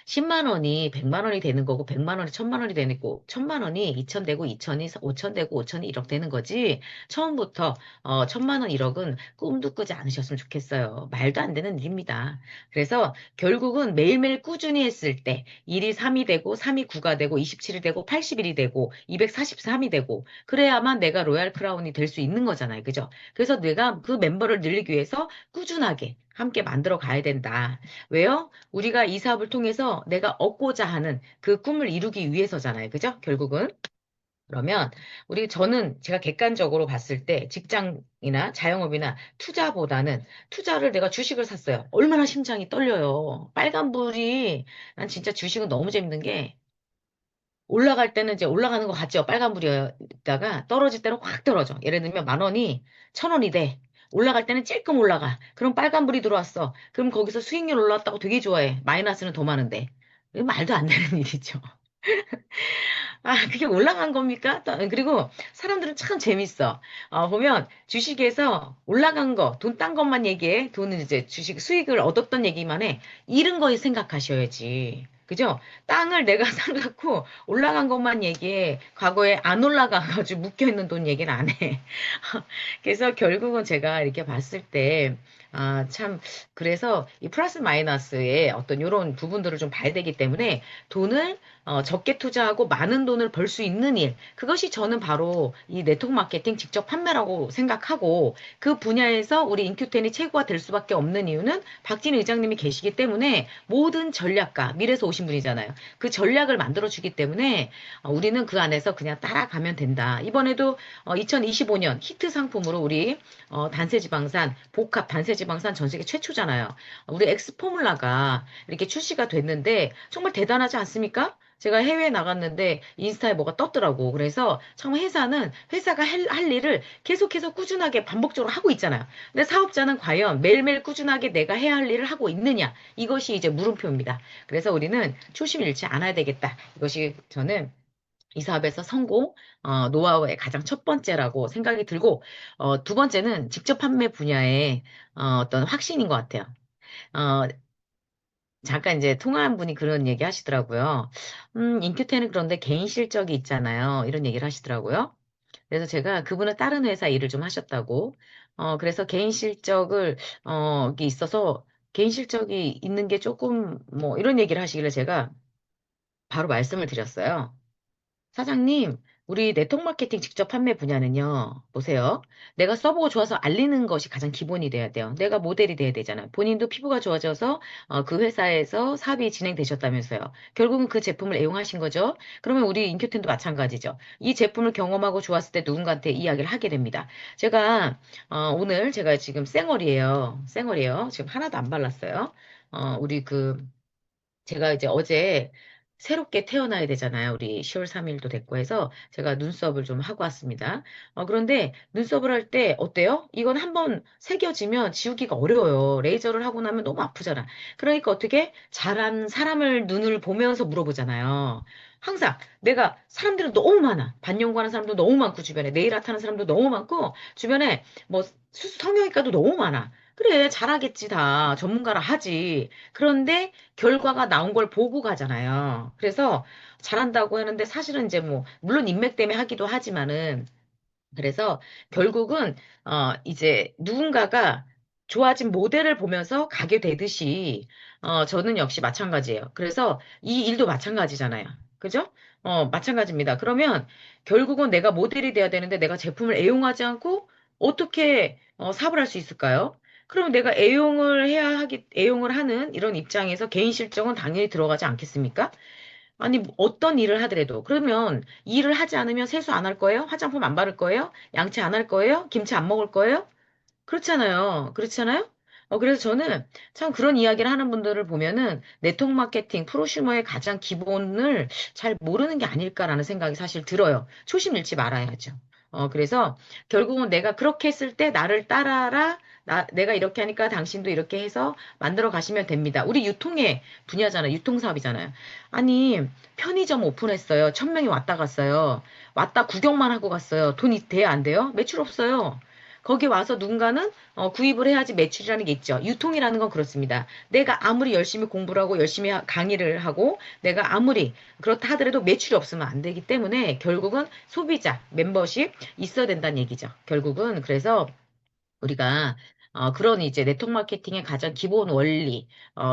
10만 원이 100만 원이 되는 거고, 100만 원이 1000만 원이 되는 거고, 1000만 원이 2000 되고, 2000이 5000 되고, 5000이 1억 되는 거지. 처음부터 1000만 원 1억은 꿈도 꾸지 않으셨으면 좋겠어요. 말도 안 되는 일입니다. 그래서 결국은 매일매일 꾸준히 했을 때, 일이 3이 되고, 3이 9가 되고, 27이 되고, 80일이 되고, 243이 되고, 그래야만 내가 로얄 크라운이 될 수 있는 거잖아요. 그죠? 그래서 내가 그 멤버를 늘리기 위해서 꾸준하게 함께 만들어 가야 된다. 왜요? 우리가 이 사업을 통해서 내가 얻고자 하는 그 꿈을 이루기 위해서잖아요. 그죠? 결국은. 그러면 저는 제가 객관적으로 봤을 때 직장이나 자영업이나 투자보다는 투자를 내가 주식을 샀어요. 얼마나 심장이 떨려요. 빨간불이 난 진짜 주식은 너무 재밌는 게 올라갈 때는 이제 올라가는 것 같죠. 빨간불이었다가 떨어질 때는 확 떨어져. 예를 들면 10,000원이 1,000원이 돼. 올라갈 때는 찔끔 올라가. 그럼 빨간불이 들어왔어. 그럼 거기서 수익률 올라왔다고 되게 좋아해. 마이너스는 더 많은데. 이거 말도 안 되는 일이죠. 그게 올라간 겁니까? 그리고 사람들은 참 재밌어. 보면 주식에서 올라간 거, 돈 딴 것만 얘기해. 돈은 이제 주식 수익을 얻었던 얘기만 해. 잃은 거 생각하셔야지. 그죠? 땅을 내가 사갖고 올라간 것만 얘기해. 과거에 안 올라가가지고 묶여있는 돈 얘기는 안 해. 그래서 결국은 제가 이렇게 봤을 때, 참, 그래서 이 플러스 마이너스의 어떤 이런 부분들을 좀 봐야 되기 때문에 돈을 적게 투자하고 많은 돈을 벌 수 있는 일. 그것이 저는 바로 이 네트워크 마케팅 직접 판매라고 생각하고 그 분야에서 우리 인큐텐이 최고가 될 수밖에 없는 이유는 박진 의장님이 계시기 때문에 모든 전략가, 미래에서 오신 분이잖아요. 그 전략을 만들어주기 때문에 우리는 그 안에서 그냥 따라가면 된다. 이번에도 2025년 히트 상품으로 우리 단세지방산, 복합 단세지방산 전 세계 최초잖아요. 우리 엑스포뮬라가 이렇게 출시가 됐는데 정말 대단하지 않습니까? 제가 해외에 나갔는데 인스타에 뭐가 떴더라고. 그래서 정말 회사는 회사가 할 일을 계속해서 꾸준하게 반복적으로 하고 있잖아요. 근데 사업자는 과연 매일매일 꾸준하게 내가 해야 할 일을 하고 있느냐? 이것이 이제 물음표입니다. 그래서 우리는 초심 잃지 않아야 되겠다. 이것이 저는 이 사업에서 성공, 노하우의 가장 첫 번째라고 생각이 들고, 두 번째는 직접 판매 분야의 어떤 확신인 것 같아요. 어, 잠깐 이제 통화한 분이 그런 얘기 하시더라고요. 인큐테는 그런데 개인 실적이 있잖아요. 이런 얘기를 하시더라고요. 그래서 제가 그분은 다른 회사 일을 좀 하셨다고. 그래서 개인 실적을, 이게 있어서 개인 실적이 있는 게 조금, 뭐, 이런 얘기를 하시길래 제가 바로 말씀을 드렸어요. 사장님, 우리 네트워크 마케팅 직접 판매 분야는요, 보세요. 내가 써보고 좋아서 알리는 것이 가장 기본이 돼야 돼요. 내가 모델이 돼야 되잖아요. 본인도 피부가 좋아져서 그 회사에서 사업이 진행되셨다면서요. 결국은 그 제품을 애용하신 거죠. 그러면 우리 인큐텐도 마찬가지죠. 이 제품을 경험하고 좋았을 때 누군가한테 이야기를 하게 됩니다. 제가 오늘 제가 지금 쌩얼이에요. 쌩얼이에요. 지금 하나도 안 발랐어요. 우리 제가 이제 어제 새롭게 태어나야 되잖아요. 우리 10월 3일도 됐고 해서 제가 눈썹을 좀 하고 왔습니다. 그런데 눈썹을 할 때 어때요? 이건 한번 새겨지면 지우기가 어려워요. 레이저를 하고 나면 너무 아프잖아. 그러니까 어떻게 잘한 사람을 눈을 보면서 물어보잖아요. 항상 내가 사람들은 너무 많아. 반영구하는 사람도 너무 많고 주변에 네일 아트 하는 사람도 너무 많고 주변에 뭐 성형외과도 너무 많아. 그래, 잘하겠지, 다. 전문가라 하지. 그런데 결과가 나온 걸 보고 가잖아요. 그래서 잘한다고 하는데 사실은 이제 뭐, 물론 인맥 때문에 하기도 하지만은, 그래서 결국은, 이제 누군가가 좋아진 모델을 보면서 가게 되듯이, 저는 역시 마찬가지예요. 그래서 이 일도 마찬가지잖아요. 그죠? 마찬가지입니다. 그러면 결국은 내가 모델이 돼야 되는데 내가 제품을 애용하지 않고 어떻게 사업을 할 수 있을까요? 그럼 내가 애용을 하는 이런 입장에서 개인 실적은 당연히 들어가지 않겠습니까? 아니, 뭐 어떤 일을 하더라도. 그러면 일을 하지 않으면 세수 안 할 거예요? 화장품 안 바를 거예요? 양치 안 할 거예요? 김치 안 먹을 거예요? 그렇잖아요. 그렇잖아요? 그래서 저는 참 그런 이야기를 하는 분들을 보면은 네트워크 마케팅, 프로슈머의 가장 기본을 잘 모르는 게 아닐까라는 생각이 사실 들어요. 초심 잃지 말아야죠. 그래서 결국은 내가 그렇게 했을 때 나를 따라라. 내가 이렇게 하니까 당신도 이렇게 해서 만들어 가시면 됩니다. 우리 유통의 분야잖아요. 유통사업이잖아요. 아니, 편의점 오픈했어요. 1,000명이 왔다 갔어요. 왔다 구경만 하고 갔어요. 돈이 돼야 안 돼요? 매출 없어요. 거기 와서 누군가는 구입을 해야지 매출이라는 게 있죠. 유통이라는 건 그렇습니다. 내가 아무리 열심히 공부를 하고 열심히 강의를 하고 내가 아무리 그렇다 하더라도 매출이 없으면 안 되기 때문에 결국은 소비자, 멤버십 있어야 된다는 얘기죠. 결국은 그래서 우리가 그런 이제 네트워크 마케팅의 가장 기본 원리,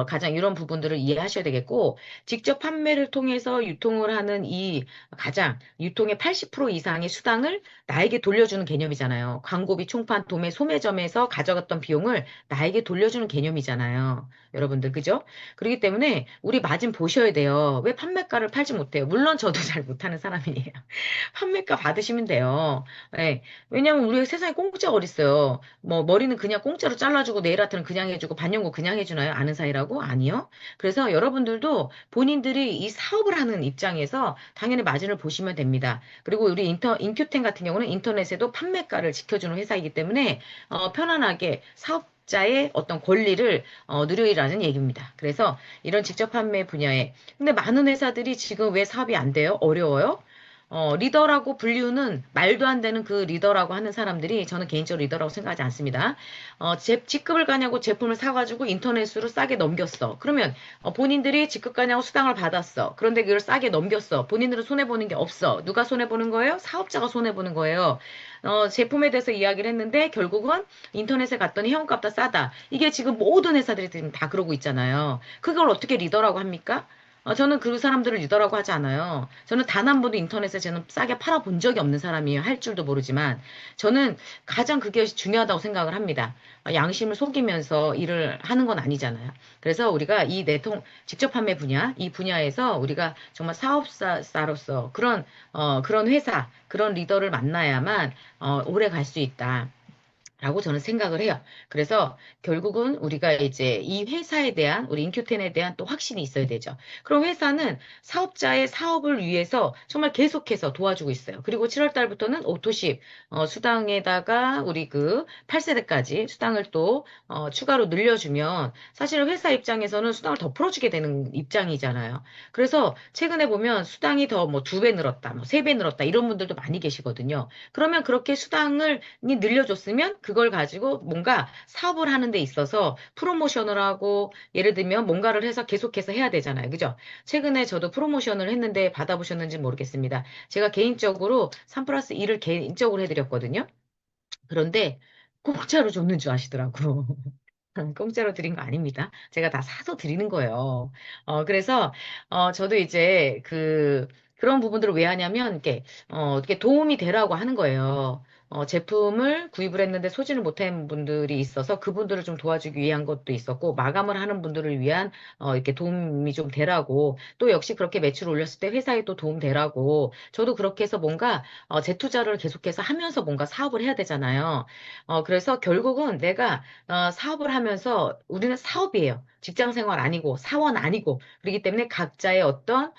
가장 이런 부분들을 이해하셔야 되겠고, 직접 판매를 통해서 유통을 하는 이 가장 유통의 80% 이상의 수당을 나에게 돌려주는 개념이잖아요. 광고비, 총판, 도매, 소매점에서 가져갔던 비용을 나에게 돌려주는 개념이잖아요. 여러분들, 그죠? 그렇기 때문에 우리 마진 보셔야 돼요. 왜 판매가를 팔지 못해요? 물론 저도 잘 못하는 사람이에요. 판매가 받으시면 돼요. 네. 왜냐면 우리 세상에 공짜가 어딨어요. 뭐 머리는 그냥 공짜로 잘라주고 네일 아트는 그냥 해주고 반영고 그냥 해주나요? 아는 사이라고? 아니요. 그래서 여러분들도 본인들이 이 사업을 하는 입장에서 당연히 마진을 보시면 됩니다. 그리고 우리 인큐텐 같은 경우는 인터넷에도 판매가를 지켜주는 회사이기 때문에 편안하게 자의 어떤 권리를 누리라는 얘기입니다. 그래서 이런 직접 판매 분야에 근데 많은 회사들이 지금 왜 사업이 안 돼요? 어려워요? 리더라고 불리우는 말도 안 되는 그 리더라고 하는 사람들이 저는 개인적으로 리더라고 생각하지 않습니다. 직급을 가냐고 제품을 사가지고 인터넷으로 싸게 넘겼어. 그러면 본인들이 직급 가냐고 수당을 받았어. 그런데 그걸 싸게 넘겼어. 본인들은 손해보는 게 없어. 누가 손해보는 거예요? 사업자가 손해보는 거예요. 제품에 대해서 이야기를 했는데 결국은 인터넷에 갔더니 회원값보다 싸다. 이게 지금 모든 회사들이 지금 다 그러고 있잖아요. 그걸 어떻게 리더라고 합니까? 저는 그 사람들을 리더라고 하지 않아요. 저는 단 한 번도 인터넷에 저는 싸게 팔아본 적이 없는 사람이에요. 할 줄도 모르지만. 저는 가장 그게 중요하다고 생각을 합니다. 양심을 속이면서 일을 하는 건 아니잖아요. 그래서 우리가 이 직접 판매 분야, 이 분야에서 우리가 정말 사업사로서 그런 회사, 그런 리더를 만나야만, 오래 갈 수 있다. 라고 저는 생각을 해요. 그래서 결국은 우리가 이제 이 회사에 대한, 우리 인큐텐에 대한 또 확신이 있어야 되죠. 그럼 회사는 사업자의 사업을 위해서 정말 계속해서 도와주고 있어요. 그리고 7월 달부터는 오토십, 수당에다가 우리 그 8세대까지 수당을 또, 추가로 늘려주면 사실은 회사 입장에서는 수당을 더 풀어주게 되는 입장이잖아요. 그래서 최근에 보면 수당이 더 뭐 2배 늘었다, 뭐 3배 늘었다 이런 분들도 많이 계시거든요. 그러면 그렇게 수당을 늘려줬으면 그걸 가지고 뭔가 사업을 하는 데 있어서 프로모션을 하고 예를 들면 뭔가를 해서 계속해서 해야 되잖아요. 그죠? 최근에 저도 프로모션을 했는데 받아보셨는지 모르겠습니다. 제가 개인적으로 3 플러스 1을 개인적으로 해드렸거든요. 그런데 공짜로 줬는 줄 아시더라고. 공짜로 드린 거 아닙니다. 제가 다 사서 드리는 거예요. 그래서, 저도 이제 그런 부분들을 왜 하냐면, 이렇게 도움이 되라고 하는 거예요. 제품을 구입을 했는데 소지를 못한 분들이 있어서 그분들을 좀 도와주기 위한 것도 있었고, 마감을 하는 분들을 위한, 이렇게 도움이 좀 되라고, 또 역시 그렇게 매출 올렸을 때 회사에 또 도움 되라고, 저도 그렇게 해서 뭔가, 재투자를 계속해서 하면서 뭔가 사업을 해야 되잖아요. 그래서 결국은 내가 사업을 하면서 우리는 사업이에요. 직장 생활 아니고 사원 아니고 그렇기 때문에 각자의 어떤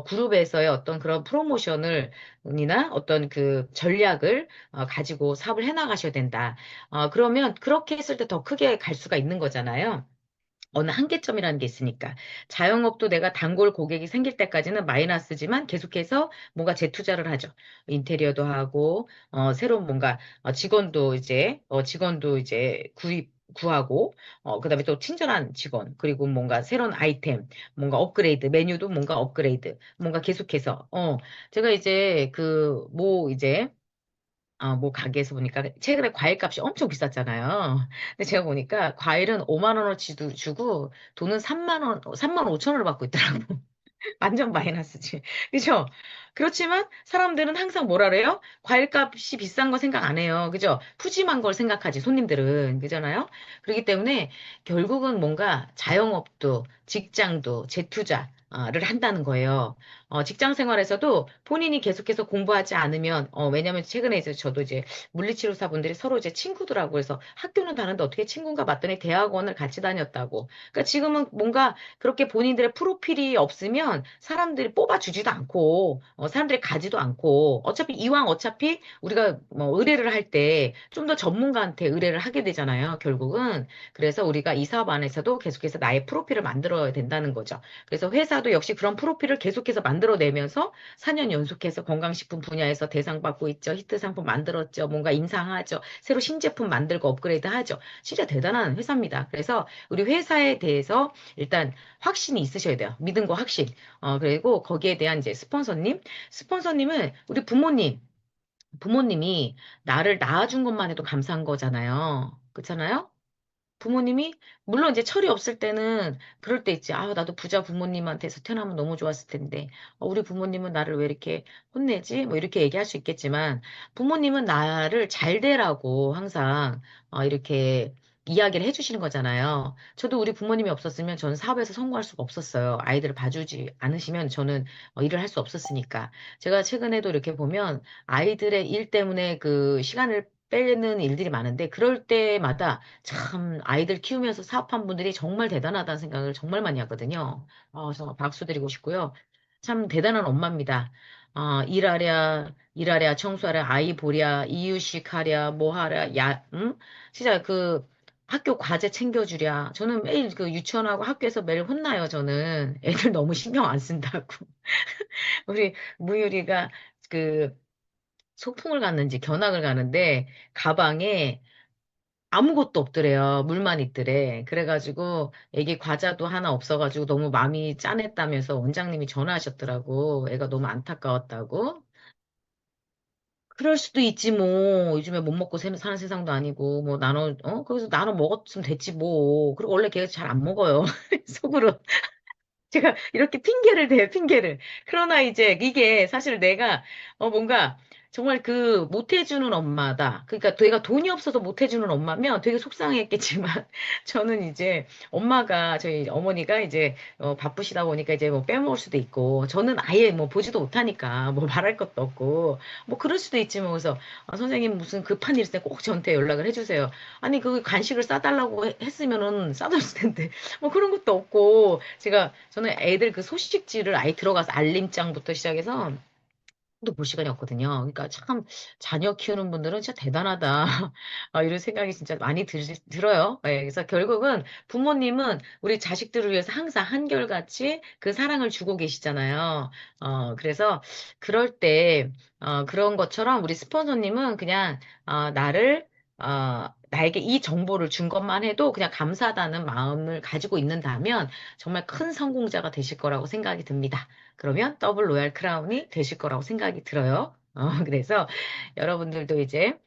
그룹에서의 어떤 그런 프로모션을 이나 어떤 그 전략을 가지고 사업을 해나가셔야 된다. 그러면 그렇게 했을 때 더 크게 갈 수가 있는 거잖아요. 어느 한계점이라는 게 있으니까. 자영업도 내가 단골 고객이 생길 때까지는 마이너스지만 계속해서 뭔가 재투자를 하죠. 인테리어도 하고, 새로운 뭔가, 직원도 이제 구하고, 그다음에 또 친절한 직원, 그리고 뭔가 새로운 아이템, 뭔가 업그레이드, 메뉴도 뭔가 업그레이드, 뭔가 계속해서, 제가 이제 뭐 가게에서 보니까 최근에 과일값이 엄청 비쌌잖아요. 근데 제가 보니까 과일은 5만 원어치 주고 돈은 3만 5천 원을 받고 있더라고. 완전 마이너스지. 그죠? 그렇지만 사람들은 항상 뭐라 그래요? 과일값이 비싼 거 생각 안 해요. 그죠? 푸짐한 걸 생각하지, 손님들은. 그잖아요? 그렇기 때문에 결국은 뭔가 자영업도, 직장도, 재투자를 한다는 거예요. 직장 생활에서도 본인이 계속해서 공부하지 않으면, 왜냐면 최근에 이제 저도 이제 물리치료사분들이 서로 이제 친구들하고 해서 학교는 다른데 어떻게 친구인가 봤더니 대학원을 같이 다녔다고. 그러니까 지금은 뭔가 그렇게 본인들의 프로필이 없으면 사람들이 뽑아주지도 않고, 사람들이 가지도 않고, 어차피 우리가 뭐 의뢰를 할 때 좀 더 전문가한테 의뢰를 하게 되잖아요, 결국은. 그래서 우리가 이 사업 안에서도 계속해서 나의 프로필을 만들어야 된다는 거죠. 그래서 회사도 역시 그런 프로필을 계속해서 만들어내면서 4년 연속해서 건강식품 분야에서 대상 받고 있죠. 히트 상품 만들었죠. 뭔가 임상하죠. 새로 신제품 만들고 업그레이드 하죠. 진짜 대단한 회사입니다. 그래서 우리 회사에 대해서 일단 확신이 있으셔야 돼요. 믿음과 확신. 그리고 거기에 대한 이제 스폰서님은 우리 부모님이 나를 낳아준 것만 해도 감사한 거잖아요. 그렇잖아요? 부모님이 물론 이제 철이 없을 때는 그럴 때 있지. 아, 나도 부자 부모님한테서 태어나면 너무 좋았을 텐데. 우리 부모님은 나를 왜 이렇게 혼내지? 뭐 이렇게 얘기할 수 있겠지만 부모님은 나를 잘 되라고 항상 이렇게 이야기를 해주시는 거잖아요. 저도 우리 부모님이 없었으면 저는 사업에서 성공할 수가 없었어요. 아이들을 봐주지 않으시면 저는 일을 할 수 없었으니까. 제가 최근에도 이렇게 보면 아이들의 일 때문에 그 시간을 빼는 일들이 많은데 그럴 때마다 참 아이들 키우면서 사업한 분들이 정말 대단하다는 생각을 정말 많이 하거든요. 정말 박수 드리고 싶고요. 참 대단한 엄마입니다. 일하랴, 청소하랴, 아이 보랴, 이유식 하랴, 뭐 하랴, 응? 진짜 학교 과제 챙겨주랴. 저는 매일 그 유치원하고 학교에서 매일 혼나요, 저는. 애들 너무 신경 안 쓴다고. 우리 무유리가 그 소풍을 갔는지 견학을 가는데 가방에 아무것도 없더래요. 물만 있더래. 그래가지고 애기 과자도 하나 없어가지고 너무 마음이 짠했다면서 원장님이 전화하셨더라고. 애가 너무 안타까웠다고. 그럴 수도 있지 뭐. 요즘에 못 먹고 사는 세상도 아니고 뭐 그래서 나눠 먹었으면 됐지 뭐. 그리고 원래 걔가 잘 안 먹어요. 속으로. 제가 이렇게 핑계를 대요, 핑계를. 그러나 이제 이게 사실 내가 뭔가 정말 못해주는 엄마다. 그러니까 내가 돈이 없어서 못해주는 엄마면 되게 속상했겠지만 저는 이제 저희 어머니가 이제 바쁘시다 보니까 이제 뭐 빼먹을 수도 있고 저는 아예 뭐 보지도 못하니까 뭐 말할 것도 없고 뭐 그럴 수도 있지 뭐 그래서 선생님 무슨 급한 일 있을 때 꼭 저한테 연락을 해주세요. 아니 그 간식을 싸달라고 했으면은 싸줬을 텐데 뭐 그런 것도 없고 저는 애들 그 소식지를 아예 들어가서 알림장부터 시작해서 또 볼 시간이 없거든요. 그러니까 참 자녀 키우는 분들은 진짜 대단하다. 이런 생각이 진짜 많이 들어요. 예, 그래서 결국은 부모님은 우리 자식들을 위해서 항상 한결같이 그 사랑을 주고 계시잖아요. 그래서 그럴 때 그런 것처럼 우리 스폰서님은 그냥 나에게 이 정보를 준 것만 해도 그냥 감사하다는 마음을 가지고 있는다면 정말 큰 성공자가 되실 거라고 생각이 듭니다. 그러면 더블 로얄 크라운이 되실 거라고 생각이 들어요. 그래서 여러분들도 이제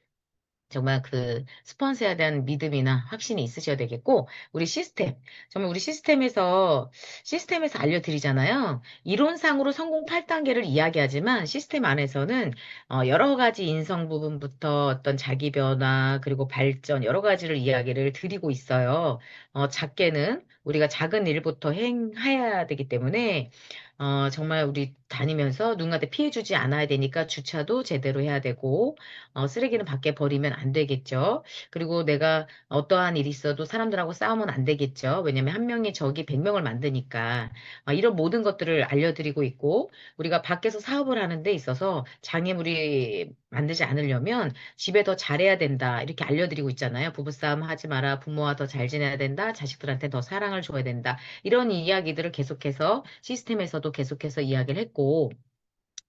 정말 그 스폰서에 대한 믿음이나 확신이 있으셔야 되겠고, 우리 시스템, 정말 우리 시스템에서 알려드리잖아요. 이론상으로 성공 8단계를 이야기하지만 시스템 안에서는 여러 가지 인성 부분부터 어떤 자기 변화, 그리고 발전, 여러 가지를 이야기를 드리고 있어요. 작게는 우리가 작은 일부터 행해야 되기 때문에, 정말 우리 다니면서 누군가한테 피해 주지 않아야 되니까 주차도 제대로 해야 되고, 쓰레기는 밖에 버리면 안 되겠죠. 그리고 내가 어떠한 일이 있어도 사람들하고 싸우면 안 되겠죠. 왜냐면 한 명이 적이 100명을 만드니까. 이런 모든 것들을 알려드리고 있고, 우리가 밖에서 사업을 하는 데 있어서 장애물이 만들지 않으려면 집에 더 잘해야 된다. 이렇게 알려드리고 있잖아요. 부부싸움 하지 마라. 부모와 더 잘 지내야 된다. 자식들한테 더 사랑을 줘야 된다. 이런 이야기들을 계속해서 시스템에서도 계속해서 이야기를 했고,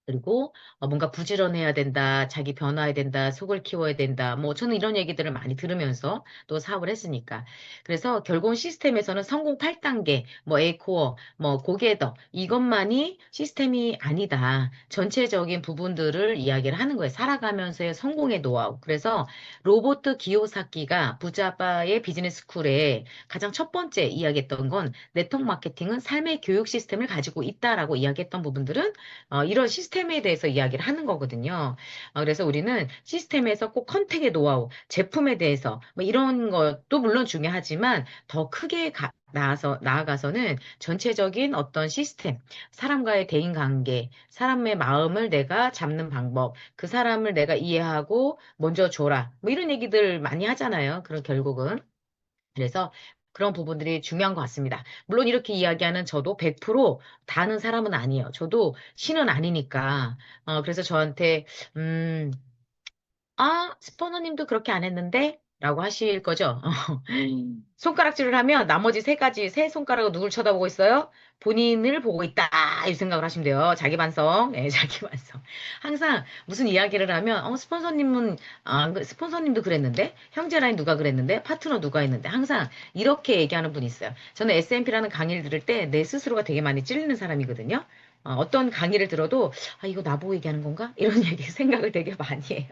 그리고 뭔가 부지런해야 된다, 자기 변화해야 된다, 속을 키워야 된다. 뭐 저는 이런 얘기들을 많이 들으면서 또 사업을 했으니까. 그래서 결국은 시스템에서는 성공 8단계, 뭐 에이코어, 뭐 고게더 이것만이 시스템이 아니다. 전체적인 부분들을 이야기를 하는 거예요. 살아가면서의 성공의 노하우. 그래서 로버트 기요사키가 부자바의 비즈니스 스쿨에 가장 첫 번째 이야기했던 건 네트워크 마케팅은 삶의 교육 시스템을 가지고 있다라고 이야기했던 부분들은 이런 시스템에 대해서 이야기를 하는 거거든요. 그래서 우리는 시스템에서 꼭 컨택의 노하우, 제품에 대해서 뭐 이런 것도 물론 중요하지만 더 크게 나아가서는 전체적인 어떤 시스템, 사람과의 대인 관계, 사람의 마음을 내가 잡는 방법, 그 사람을 내가 이해하고 먼저 줘라. 뭐 이런 얘기들 많이 하잖아요. 그런 결국은. 그래서 그런 부분들이 중요한 것 같습니다. 물론 이렇게 이야기하는 저도 100% 다는 사람은 아니에요. 저도 신은 아니니까. 그래서 저한테, 스포너님도 그렇게 안 했는데? 라고 하실 거죠? 손가락질을 하면 나머지 세 손가락을 누굴 쳐다보고 있어요? 본인을 보고 있다. 이 생각을 하시면 돼요. 자기 반성. 네, 자기 반성. 항상 무슨 이야기를 하면, 스폰서님도 그랬는데? 형제라인 누가 그랬는데? 파트너 누가 했는데? 항상 이렇게 얘기하는 분이 있어요. 저는 SMP라는 강의를 들을 때 내 스스로가 되게 많이 찔리는 사람이거든요. 어떤 강의를 들어도, 이거 나보고 얘기하는 건가? 이런 얘기 생각을 되게 많이 해요.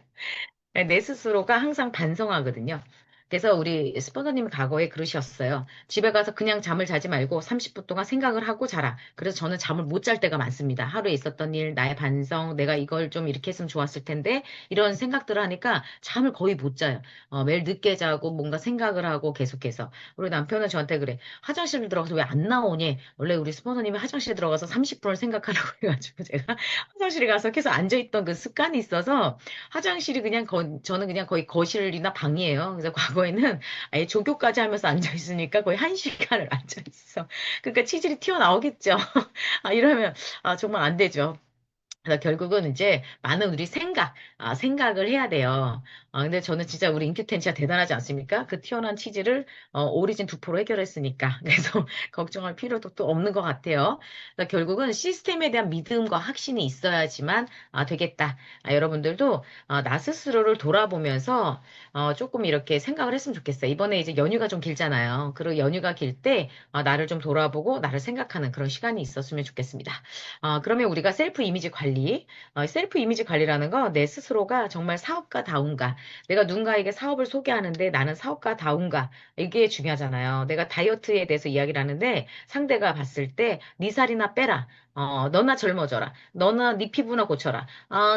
네, 내 스스로가 항상 반성하거든요. 그래서 우리 스폰서님이 과거에 그러셨어요. 집에 가서 그냥 잠을 자지 말고 30분 동안 생각을 하고 자라. 그래서 저는 잠을 못 잘 때가 많습니다. 하루에 있었던 일, 나의 반성, 내가 이걸 좀 이렇게 했으면 좋았을 텐데, 이런 생각들을 하니까 잠을 거의 못 자요. 매일 늦게 자고 뭔가 생각을 하고 계속해서. 우리 남편은 저한테 그래. 화장실 들어가서 왜 안 나오니? 원래 우리 스폰서님이 화장실 들어가서 30분을 생각하라고 해가지고 제가 화장실에 가서 계속 앉아있던 그 습관이 있어서 화장실이 저는 그냥 거의 거실이나 방이에요. 그래서 과거에는 아예 조교까지 하면서 앉아 있으니까 거의 한 시간을 앉아 있어. 그러니까 치질이 튀어나오겠죠. 이러면, 정말 안 되죠. 그래서 결국은 이제 많은 우리 생각을 해야 돼요. 근데 저는 진짜 우리 인큐텐 진짜 대단하지 않습니까? 그 튀어나온 치즈를 오리진 2% 해결했으니까. 그래서 걱정할 필요도 또 없는 것 같아요. 그래서 결국은 시스템에 대한 믿음과 확신이 있어야지만 되겠다. 여러분들도 나 스스로를 돌아보면서 조금 이렇게 생각을 했으면 좋겠어요. 이번에 이제 연휴가 좀 길잖아요. 그리고 연휴가 길 때 나를 좀 돌아보고 나를 생각하는 그런 시간이 있었으면 좋겠습니다. 그러면 우리가 셀프 이미지 관리라는 거 내 스스로가 정말 사업가다운가, 내가 누군가에게 사업을 소개하는데 나는 사업가다운가, 이게 중요하잖아요. 내가 다이어트에 대해서 이야기를 하는데 상대가 봤을 때 네 살이나 빼라. 너나 젊어져라. 너나 네 피부나 고쳐라.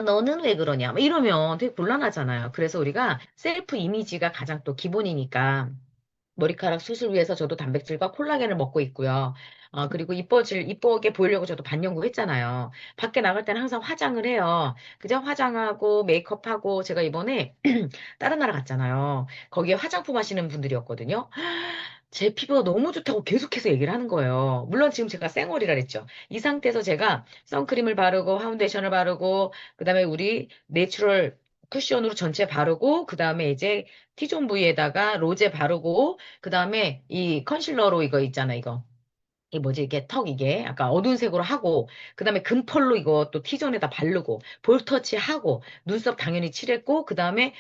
너는 왜 그러냐. 뭐 이러면 되게 곤란하잖아요. 그래서 우리가 셀프 이미지가 가장 또 기본이니까. 머리카락 수술 위해서 저도 단백질과 콜라겐을 먹고 있고요. 그리고 이쁘게 보이려고 저도 반영구 했잖아요. 밖에 나갈 때는 항상 화장을 해요. 그죠? 화장하고 메이크업하고 제가 이번에 다른 나라 갔잖아요. 거기에 화장품 하시는 분들이었거든요. 제 피부가 너무 좋다고 계속해서 얘기를 하는 거예요. 물론 지금 제가 쌩얼이라 그랬죠. 이 상태에서 제가 선크림을 바르고 파운데이션을 바르고 그다음에 우리 내추럴 쿠션으로 전체 바르고 그다음에 이제 T존 부위에다가 로제 바르고 그다음에 이 컨실러로 이거 있잖아 이거. 이 뭐지 이게 턱 이게 약간 어두운 색으로 하고 그다음에 금펄로 이거 또 T존에다 바르고 볼터치 하고 눈썹 당연히 칠했고 그다음에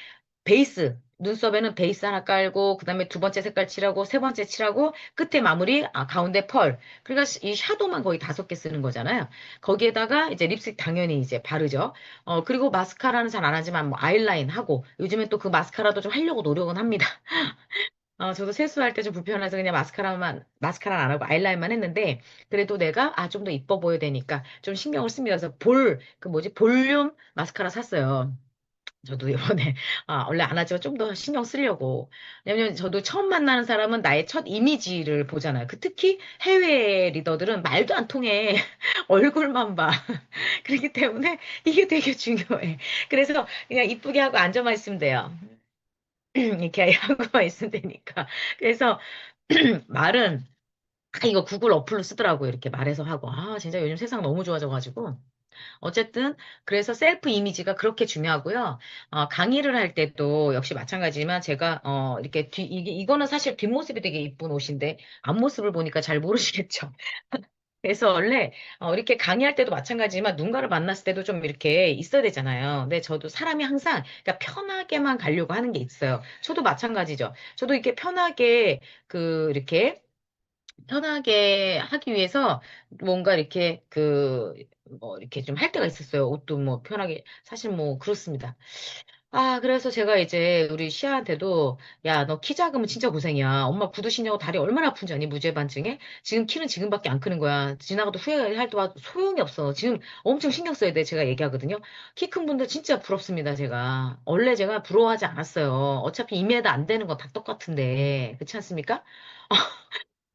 베이스 눈썹에는 베이스 하나 깔고, 그 다음에 두 번째 색깔 칠하고, 세 번째 칠하고, 끝에 마무리, 가운데 펄. 그러니까 이 샤도만 거의 5개 쓰는 거잖아요. 거기에다가 이제 립스틱 당연히 이제 바르죠. 그리고 마스카라는 잘 안 하지만 뭐 아이라인 하고, 요즘에 또 그 마스카라도 좀 하려고 노력은 합니다. 저도 세수할 때 좀 불편해서 그냥 마스카라 안 하고 아이라인만 했는데, 그래도 내가, 좀 더 이뻐 보여야 되니까 좀 신경을 씁니다. 그래서 그 뭐지, 볼륨 마스카라 샀어요. 저도 이번에, 원래 안 하지만 좀 더 신경 쓰려고. 왜냐면 저도 처음 만나는 사람은 나의 첫 이미지를 보잖아요. 특히 해외 리더들은 말도 안 통해. 얼굴만 봐. 그렇기 때문에 이게 되게 중요해. 그래서 그냥 이쁘게 하고 앉아만 있으면 돼요. 이렇게 하고만 있으면 되니까. 그래서 말은, 이거 구글 어플로 쓰더라고요. 이렇게 말해서 하고. 진짜 요즘 세상 너무 좋아져가지고. 어쨌든 그래서 셀프 이미지가 그렇게 중요하고요. 강의를 할 때도 역시 마찬가지지만 제가 이렇게 이거는 사실 뒷모습이 되게 이쁜 옷인데 앞모습을 보니까 잘 모르시겠죠. 그래서 원래 이렇게 강의할 때도 마찬가지지만 누군가를 만났을 때도 좀 이렇게 있어야 되잖아요. 근데 저도 사람이 항상 그러니까 편하게만 가려고 하는 게 있어요. 저도 마찬가지죠. 저도 이렇게 편하게 이렇게 편하게 하기 위해서 뭔가 이렇게 뭐 이렇게 좀 할 때가 있었어요. 옷도 뭐 편하게. 사실 뭐 그렇습니다. 그래서 제가 이제 우리 시아한테도 야, 너 키 작으면 진짜 고생이야. 엄마 구두 신냐고 다리 얼마나 아픈지 아니? 무죄반증에? 지금 키는 지금밖에 안 크는 거야. 지나가도 후회할 동안 소용이 없어. 지금 엄청 신경 써야 돼. 제가 얘기하거든요. 키 큰 분들 진짜 부럽습니다. 제가. 원래 제가 부러워하지 않았어요. 어차피 2m 안 되는 건 다 똑같은데. 그렇지 않습니까?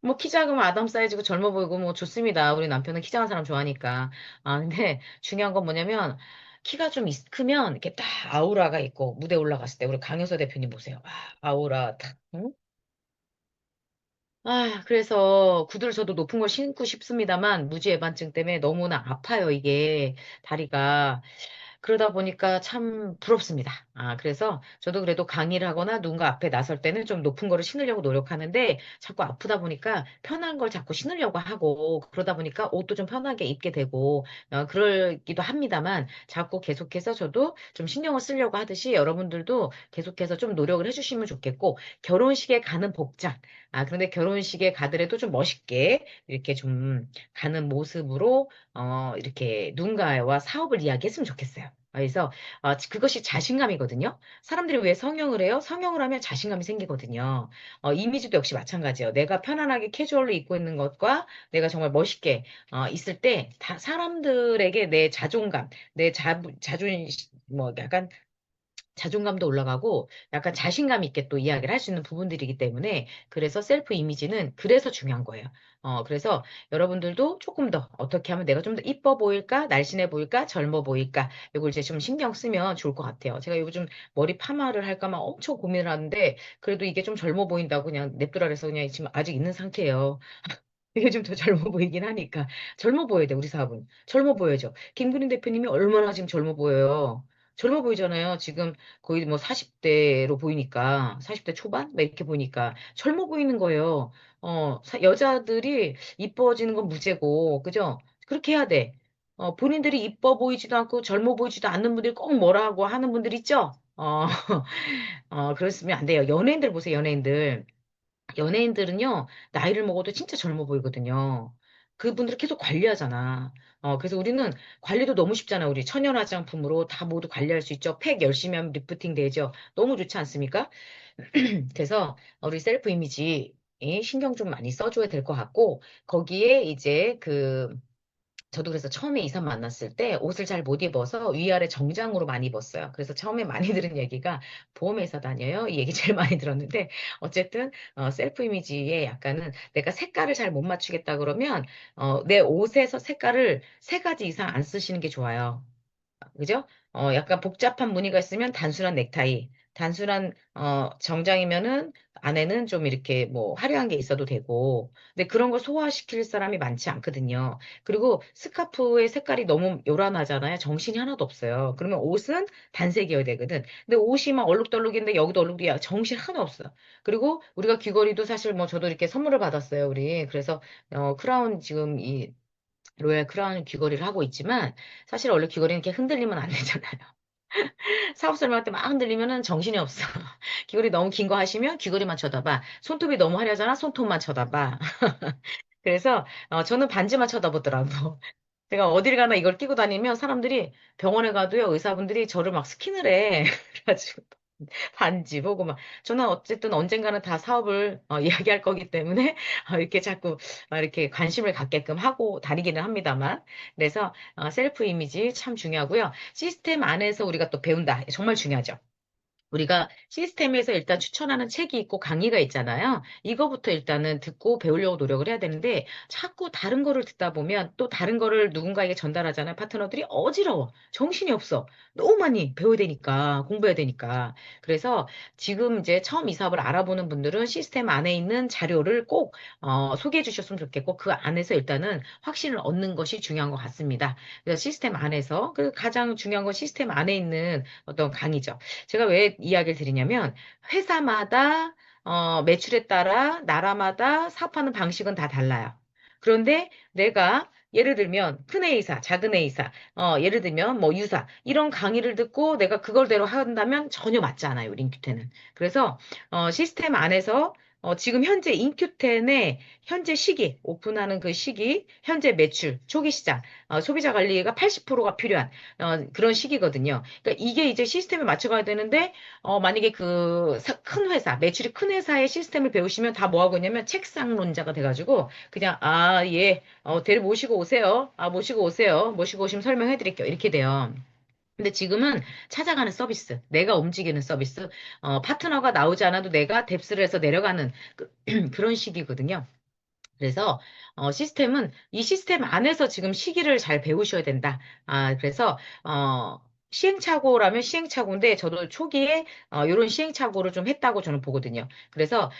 뭐 키 작으면 아담 사이즈고 젊어 보이고 뭐 좋습니다. 우리 남편은 키 작은 사람 좋아하니까. 근데 중요한 건 뭐냐면 키가 좀 크면 이렇게 딱 아우라가 있고 무대 올라갔을 때 우리 강효서 대표님 보세요. 아우라 딱. 응? 그래서 구두를 저도 높은 걸 신고 싶습니다만 무지외반증 때문에 너무나 아파요, 이게 다리가. 그러다 보니까 참 부럽습니다. 그래서 저도 그래도 강의를 하거나 누군가 앞에 나설 때는 좀 높은 거를 신으려고 노력하는데 자꾸 아프다 보니까 편한 걸 자꾸 신으려고 하고 그러다 보니까 옷도 좀 편하게 입게 되고 그러기도 합니다만 자꾸 계속해서 저도 좀 신경을 쓰려고 하듯이 여러분들도 계속해서 좀 노력을 해주시면 좋겠고 결혼식에 가는 복장. 그런데 결혼식에 가더라도 좀 멋있게 이렇게 좀 가는 모습으로 이렇게 누군가와 사업을 이야기했으면 좋겠어요. 그래서 그것이 자신감이거든요. 사람들이 왜 성형을 해요? 성형을 하면 자신감이 생기거든요. 이미지도 역시 마찬가지예요. 내가 편안하게 캐주얼로 입고 있는 것과 내가 정말 멋있게 있을 때 다 사람들에게 내 자존감, 내 뭐 약간 자존감도 올라가고 약간 자신감 있게 또 이야기를 할 수 있는 부분들이기 때문에 그래서 셀프 이미지는 그래서 중요한 거예요. 그래서 여러분들도 조금 더 어떻게 하면 내가 좀 더 이뻐 보일까, 날씬해 보일까, 젊어 보일까 이걸 이제 좀 신경 쓰면 좋을 것 같아요. 제가 요즘 머리 파마를 할까 막 엄청 고민을 하는데 그래도 이게 좀 젊어 보인다고 그냥 냅두라 그래서 그냥 지금 아직 있는 상태예요. 이게 좀 더 젊어 보이긴 하니까. 젊어 보여야 돼, 우리 사업은. 젊어 보여야죠. 김근희 대표님이 얼마나 지금 젊어 보여요. 젊어 보이잖아요. 지금 거의 뭐 40대로 보이니까, 40대 초반? 막 이렇게 보이니까. 젊어 보이는 거예요. 여자들이 이뻐지는 건 무죄고, 그죠? 그렇게 해야 돼. 본인들이 이뻐 보이지도 않고 젊어 보이지도 않는 분들이 꼭 뭐라고 하는 분들 있죠? 그랬으면 안 돼요. 연예인들 보세요, 연예인들. 연예인들은요, 나이를 먹어도 진짜 젊어 보이거든요. 그분들을 계속 관리하잖아. 그래서 우리는 관리도 너무 쉽잖아. 우리 천연 화장품으로 다 모두 관리할 수 있죠. 팩 열심히 하면 리프팅 되죠. 너무 좋지 않습니까? 그래서 우리 셀프 이미지 신경 좀 많이 써줘야 될 것 같고, 거기에 이제 저도 그래서 처음에 이사 만났을 때 옷을 잘 못 입어서 위아래 정장으로 많이 입었어요. 그래서 처음에 많이 들은 얘기가 보험회사 다녀요. 이 얘기 제일 많이 들었는데 어쨌든 셀프 이미지에 약간은 내가 색깔을 잘 못 맞추겠다 그러면 내 옷에서 색깔을 3가지 이상 안 쓰시는 게 좋아요. 그죠? 약간 복잡한 무늬가 있으면 단순한 넥타이, 단순한 정장이면은 안에는 좀 이렇게 뭐 화려한 게 있어도 되고, 근데 그런 걸 소화시킬 사람이 많지 않거든요. 그리고 스카프의 색깔이 너무 요란하잖아요. 정신이 하나도 없어요. 그러면 옷은 단색이어야 되거든. 근데 옷이 막 얼룩덜룩인데 여기도 얼룩이야. 정신 하나 없어. 그리고 우리가 귀걸이도 사실 뭐 저도 이렇게 선물을 받았어요, 우리. 그래서 크라운 지금 이 로얄 크라운 귀걸이를 하고 있지만 사실 원래 귀걸이는 이렇게 흔들리면 안 되잖아요. 사업 설명할 때 막 흔들리면은 정신이 없어. 귀걸이 너무 긴 거 하시면 귀걸이만 쳐다봐. 손톱이 너무 화려하잖아. 손톱만 쳐다봐. 그래서 저는 반지만 쳐다보더라고. 제가 어딜 가나 이걸 끼고 다니면 사람들이 병원에 가도요, 의사분들이 저를 막 스킨을 해. 그래가지고 반지 보고 막 저는 어쨌든 언젠가는 다 사업을 이야기할 거기 때문에 이렇게 자꾸 이렇게 관심을 갖게끔 하고 다니기는 합니다만 그래서 셀프 이미지 참 중요하고요. 시스템 안에서 우리가 또 배운다. 정말 중요하죠. 우리가 시스템에서 일단 추천하는 책이 있고 강의가 있잖아요. 이거부터 일단은 듣고 배우려고 노력을 해야 되는데 자꾸 다른 거를 듣다 보면 또 다른 거를 누군가에게 전달하잖아요. 파트너들이 어지러워. 정신이 없어. 너무 많이 배워야 되니까, 공부해야 되니까. 그래서 지금 이제 처음 이 사업을 알아보는 분들은 시스템 안에 있는 자료를 꼭 소개해 주셨으면 좋겠고 그 안에서 일단은 확신을 얻는 것이 중요한 것 같습니다. 그래서 시스템 안에서 그 가장 중요한 건 시스템 안에 있는 어떤 강의죠. 제가 왜 이야기를 드리냐면 회사마다 매출에 따라 나라마다 사업하는 방식은 다 달라요. 그런데 내가 예를 들면 큰 A사, 작은 A사, 예를 들면 뭐 유사 이런 강의를 듣고 내가 그걸대로 한다면 전혀 맞지 않아요, 우리 인큐테는. 그래서 시스템 안에서 지금 현재 인큐텐의 현재 시기, 오픈하는 그 시기, 현재 매출, 초기 시장, 소비자 관리가 80%가 필요한 그런 시기거든요. 그러니까 이게 이제 시스템에 맞춰가야 되는데, 만약에 그 큰 회사, 매출이 큰 회사의 시스템을 배우시면 다 뭐 하고 있냐면 책상론자가 돼가지고, 그냥, 예, 대리 모시고 오세요. 모시고 오세요. 모시고 오시면 설명해 드릴게요. 이렇게 돼요. 근데 지금은 찾아가는 서비스, 내가 움직이는 서비스, 파트너가 나오지 않아도 내가 뎁스를 해서 내려가는 그런 식이거든요. 그래서 시스템은 이 시스템 안에서 지금 시기를 잘 배우셔야 된다. 그래서 시행착오라면 시행착오인데 저도 초기에 이런 시행착오를 좀 했다고 저는 보거든요. 그래서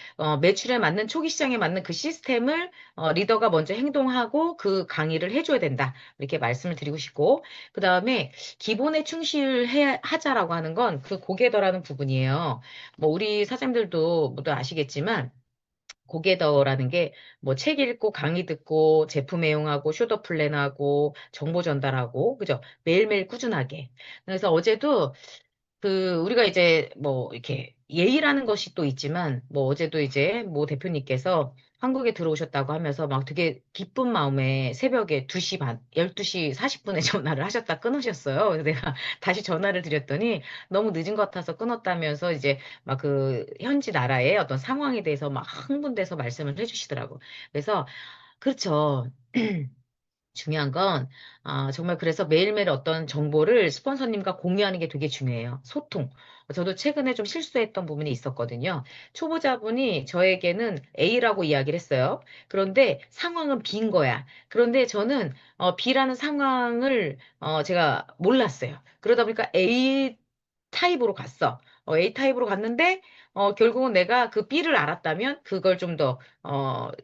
매출에 맞는 초기 시장에 맞는 그 시스템을 리더가 먼저 행동하고 그 강의를 해줘야 된다. 이렇게 말씀을 드리고 싶고 그다음에 기본에 충실해 하자라고 하는 건 그 고객더라는 부분이에요. 뭐 우리 사장님들도 모두 아시겠지만 고게더라는 게 뭐 책 읽고 강의 듣고 제품 애용하고 쇼더 플랜하고 정보 전달하고 그죠? 매일매일 꾸준하게. 그래서 어제도 우리가 이제 뭐 이렇게 예의라는 것이 또 있지만 뭐 어제도 이제 모 대표님께서 한국에 들어오셨다고 하면서 막 되게 기쁜 마음에 새벽에 2시 반, 12시 40분에 전화를 하셨다 끊으셨어요. 그래서 내가 다시 전화를 드렸더니 너무 늦은 것 같아서 끊었다면서 이제 막 그 현지 나라의 어떤 상황에 대해서 막 흥분돼서 말씀을 해주시더라고. 그래서 그렇죠. 중요한 건, 정말 그래서 매일매일 어떤 정보를 스폰서님과 공유하는 게 되게 중요해요. 소통. 저도 최근에 좀 실수했던 부분이 있었거든요. 초보자분이 저에게는 A라고 이야기를 했어요. 그런데 상황은 B인 거야. 그런데 저는 B라는 상황을 제가 몰랐어요. 그러다 보니까 A 타입으로 갔어. A 타입으로 갔는데 결국은 내가 그 B를 알았다면 그걸 좀 더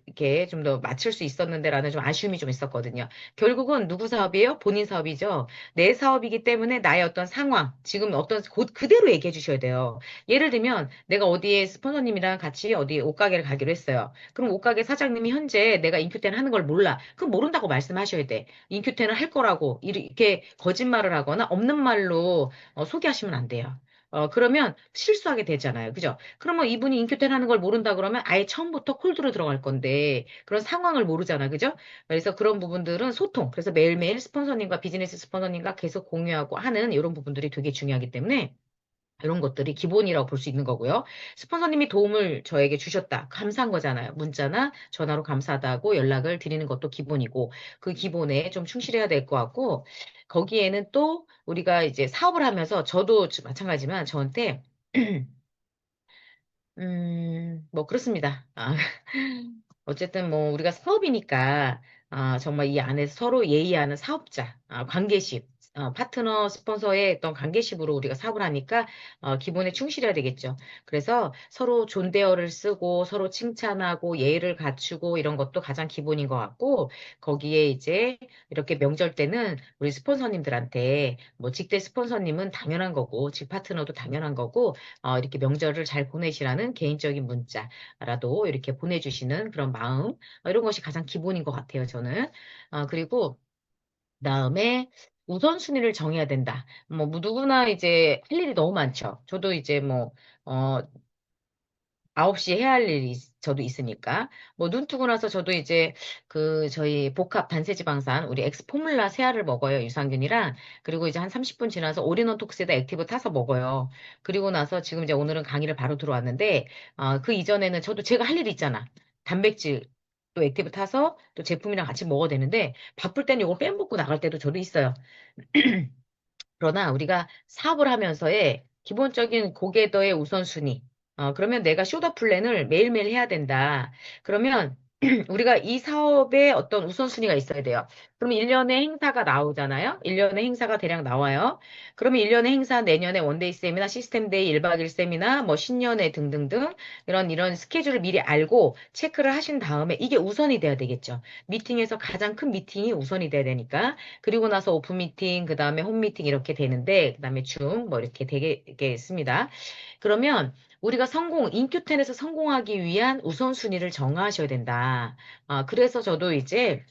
이렇게 좀 더 맞출 수 있었는데라는 좀 아쉬움이 좀 있었거든요. 결국은 누구 사업이에요? 본인 사업이죠. 내 사업이기 때문에 나의 어떤 상황, 지금 어떤 곧 그대로 얘기해 주셔야 돼요. 예를 들면 내가 어디에 스폰서님이랑 같이 어디 옷가게를 가기로 했어요. 그럼 옷가게 사장님이 현재 내가 인큐텐 하는 걸 몰라. 그럼 모른다고 말씀하셔야 돼. 인큐텐을 할 거라고 이렇게 거짓말을 하거나 없는 말로 소개하시면 안 돼요. 그러면 실수하게 되잖아요. 그죠? 그러면 이분이 인큐텐 하는 걸 모른다 그러면 아예 처음부터 콜드로 들어갈 건데 그런 상황을 모르잖아. 그죠? 그래서 그런 부분들은 소통. 그래서 매일매일 스폰서님과 비즈니스 스폰서님과 계속 공유하고 하는 이런 부분들이 되게 중요하기 때문에 이런 것들이 기본이라고 볼 수 있는 거고요. 스폰서님이 도움을 저에게 주셨다. 감사한 거잖아요. 문자나 전화로 감사하다고 연락을 드리는 것도 기본이고, 그 기본에 좀 충실해야 될 것 같고, 거기에는 또 우리가 이제 사업을 하면서 저도 마찬가지지만 저한테, 뭐 그렇습니다. 어쨌든 뭐 우리가 사업이니까 정말 이 안에서 서로 예의하는 사업자, 관계십, 파트너 스폰서의 어떤 관계십으로 우리가 사업을 하니까 기본에 충실해야 되겠죠. 그래서 서로 존대어를 쓰고 서로 칭찬하고 예의를 갖추고 이런 것도 가장 기본인 것 같고 거기에 이제 이렇게 명절 때는 우리 스폰서님들한테 뭐 직대 스폰서님은 당연한 거고 직 파트너도 당연한 거고 이렇게 명절을 잘 보내시라는 개인적인 문자. 라도 이렇게 보내주시는 그런 마음, 이런 것이 가장 기본인 것 같아요, 저는. 그리고, 그다음에, 우선순위를 정해야 된다. 뭐, 누구나 이제 할 일이 너무 많죠. 저도 이제 뭐, 어, 9시에 해야 할 일이 저도 있으니까. 뭐, 눈 뜨고 나서 저도 이제 저희 복합 단세지방산, 우리 엑스포뮬라 세알을 먹어요. 유산균이랑. 그리고 이제 한 30분 지나서 올인원 톡스에다 액티브 타서 먹어요. 그리고 나서 지금 이제 오늘은 강의를 바로 들어왔는데, 그 이전에는 저도 제가 할 일이 있잖아. 단백질. 또 액티브 타서 또 제품이랑 같이 먹어야 되는데, 바쁠 때는 이걸 빼먹고 나갈 때도 저도 있어요. 그러나 우리가 사업을 하면서의 기본적인 고객더의 우선순위. 그러면 내가 쇼더 플랜을 매일매일 해야 된다. 그러면 우리가 이 사업에 어떤 우선순위가 있어야 돼요. 그러면 1년에 행사가 나오잖아요. 1년에 행사가 대략 나와요. 그러면 1년에 행사, 내년에 원데이 세미나, 시스템데이, 1박 2일 세미나, 뭐 신년회 등등등 이런 스케줄을 미리 알고 체크를 하신 다음에 이게 우선이 돼야 되겠죠. 미팅에서 가장 큰 미팅이 우선이 돼야 되니까. 그리고 나서 오프 미팅, 그 다음에 홈 미팅 이렇게 되는데, 그 다음에 줌, 뭐 이렇게 되겠습니다. 그러면 우리가 인큐텐에서 성공하기 위한 우선순위를 정하셔야 된다. 그래서 저도 이제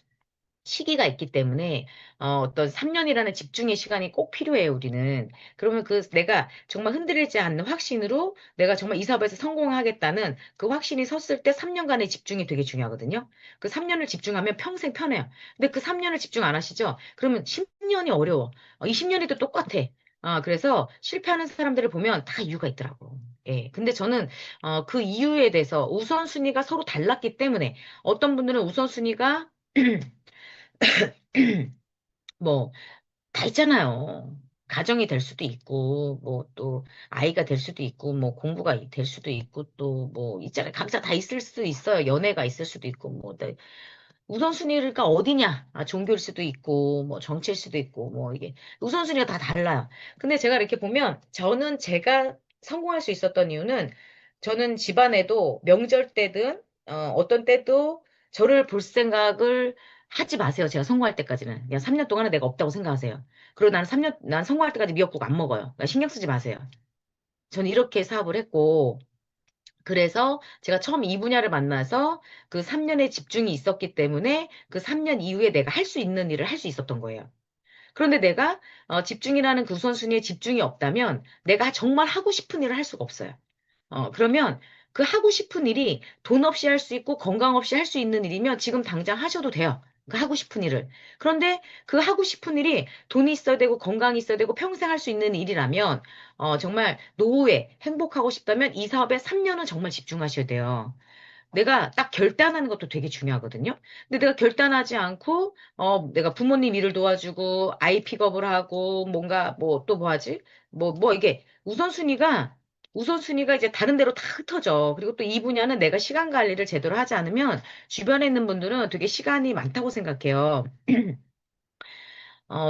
시기가 있기 때문에 어떤 3년이라는 집중의 시간이 꼭 필요해요, 우리는. 그러면 내가 정말 흔들리지 않는 확신으로 내가 정말 이 사업에서 성공하겠다는 그 확신이 섰을 때 3년간의 집중이 되게 중요하거든요. 그 3년을 집중하면 평생 편해요. 근데 그 3년을 집중 안 하시죠? 그러면 10년이 어려워. 20년이 도 똑같아. 그래서 실패하는 사람들을 보면 다 이유가 있더라고. 예. 근데 저는 그 이유에 대해서 우선순위가 서로 달랐기 때문에 어떤 분들은 우선순위가 뭐, 다 있잖아요. 가정이 될 수도 있고, 뭐 또 아이가 될 수도 있고, 뭐 공부가 될 수도 있고, 또 뭐 있잖아요. 각자 다 있을 수 있어요. 연애가 있을 수도 있고, 뭐 우선순위가 어디냐? 종교일 수도 있고, 뭐 정치일 수도 있고, 뭐 이게 우선순위가 다 달라요. 근데 제가 이렇게 보면 저는 제가 성공할 수 있었던 이유는 저는 집안에도 명절 때든 어떤 때도 저를 볼 생각을 하지 마세요. 제가 성공할 때까지는. 그냥 3년 동안은 내가 없다고 생각하세요. 그리고 난 성공할 때까지 미역국 안 먹어요. 그러니까 신경 쓰지 마세요. 저는 이렇게 사업을 했고, 그래서 제가 처음 이 분야를 만나서 그 3년의 집중이 있었기 때문에 그 3년 이후에 내가 할 수 있는 일을 할 수 있었던 거예요. 그런데 내가 집중이라는 그 우선순위에 집중이 없다면 내가 정말 하고 싶은 일을 할 수가 없어요. 그러면 그 하고 싶은 일이 돈 없이 할 수 있고 건강 없이 할 수 있는 일이면 지금 당장 하셔도 돼요. 그 하고 싶은 일을. 그런데 그 하고 싶은 일이 돈이 있어야 되고 건강이 있어야 되고 평생 할 수 있는 일이라면 정말 노후에 행복하고 싶다면 이 사업에 3년은 정말 집중하셔야 돼요. 내가 딱 결단하는 것도 되게 중요하거든요. 근데 내가 결단하지 않고, 내가 부모님 일을 도와주고, 아이 픽업을 하고, 뭔가, 뭐, 또 뭐 하지? 이게, 우선순위가 이제 다른 데로 다 흩어져. 그리고 또 이 분야는 내가 시간 관리를 제대로 하지 않으면, 주변에 있는 분들은 되게 시간이 많다고 생각해요.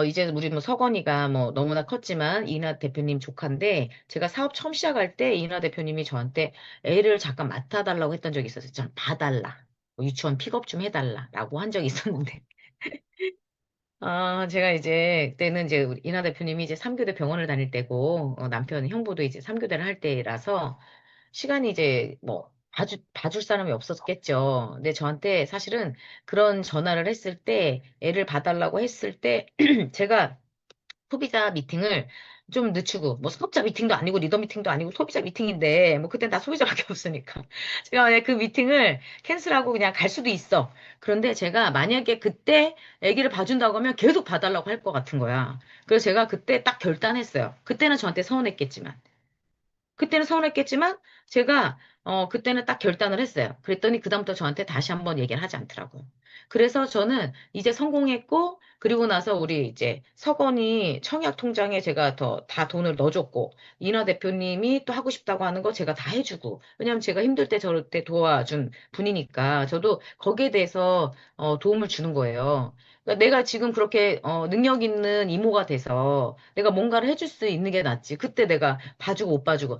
이제 우리 뭐 서건이가 뭐 너무나 컸지만 이나 대표님 조카인데 제가 사업 처음 시작할 때 이나 대표님이 저한테 애를 잠깐 맡아달라고 했던 적이 있었어요. 좀 봐달라. 뭐 유치원 픽업 좀 해달라라고 한 적이 있었는데. 제가 이제 그때는 이제 우리 이나 대표님이 이제 3교대 병원을 다닐 때고 남편 형부도 이제 3교대를 할 때라서 시간이 이제 뭐 봐줄 사람이 없었겠죠. 근데 저한테 사실은 그런 전화를 했을 때 애를 봐달라고 했을 때 제가 소비자 미팅을 좀 늦추고, 뭐 소비자 미팅도 아니고 리더 미팅도 아니고 소비자 미팅인데, 뭐 그땐 다 소비자밖에 없으니까. 제가 만약에 그 미팅을 캔슬하고 그냥 갈 수도 있어. 그런데 제가 만약에 그때 아기를 봐준다고 하면 계속 봐달라고 할 것 같은 거야. 그래서 제가 그때 딱 결단했어요. 그때는 저한테 서운했겠지만. 그때는 서운했겠지만 제가 그때는 딱 결단을 했어요. 그랬더니 그다음부터 저한테 다시 한번 얘기를 하지 않더라고요. 그래서 저는 이제 성공했고 그리고 나서 우리 이제 석원이 청약 통장에 제가 다 돈을 넣어줬고 이나 대표님이 또 하고 싶다고 하는 거 제가 다 해주고 왜냐하면 제가 힘들 때 저럴 때 도와준 분이니까 저도 거기에 대해서 도움을 주는 거예요. 그러니까 내가 지금 그렇게 능력 있는 이모가 돼서 내가 뭔가를 해줄 수 있는 게 낫지. 그때 내가 봐주고 못 봐주고.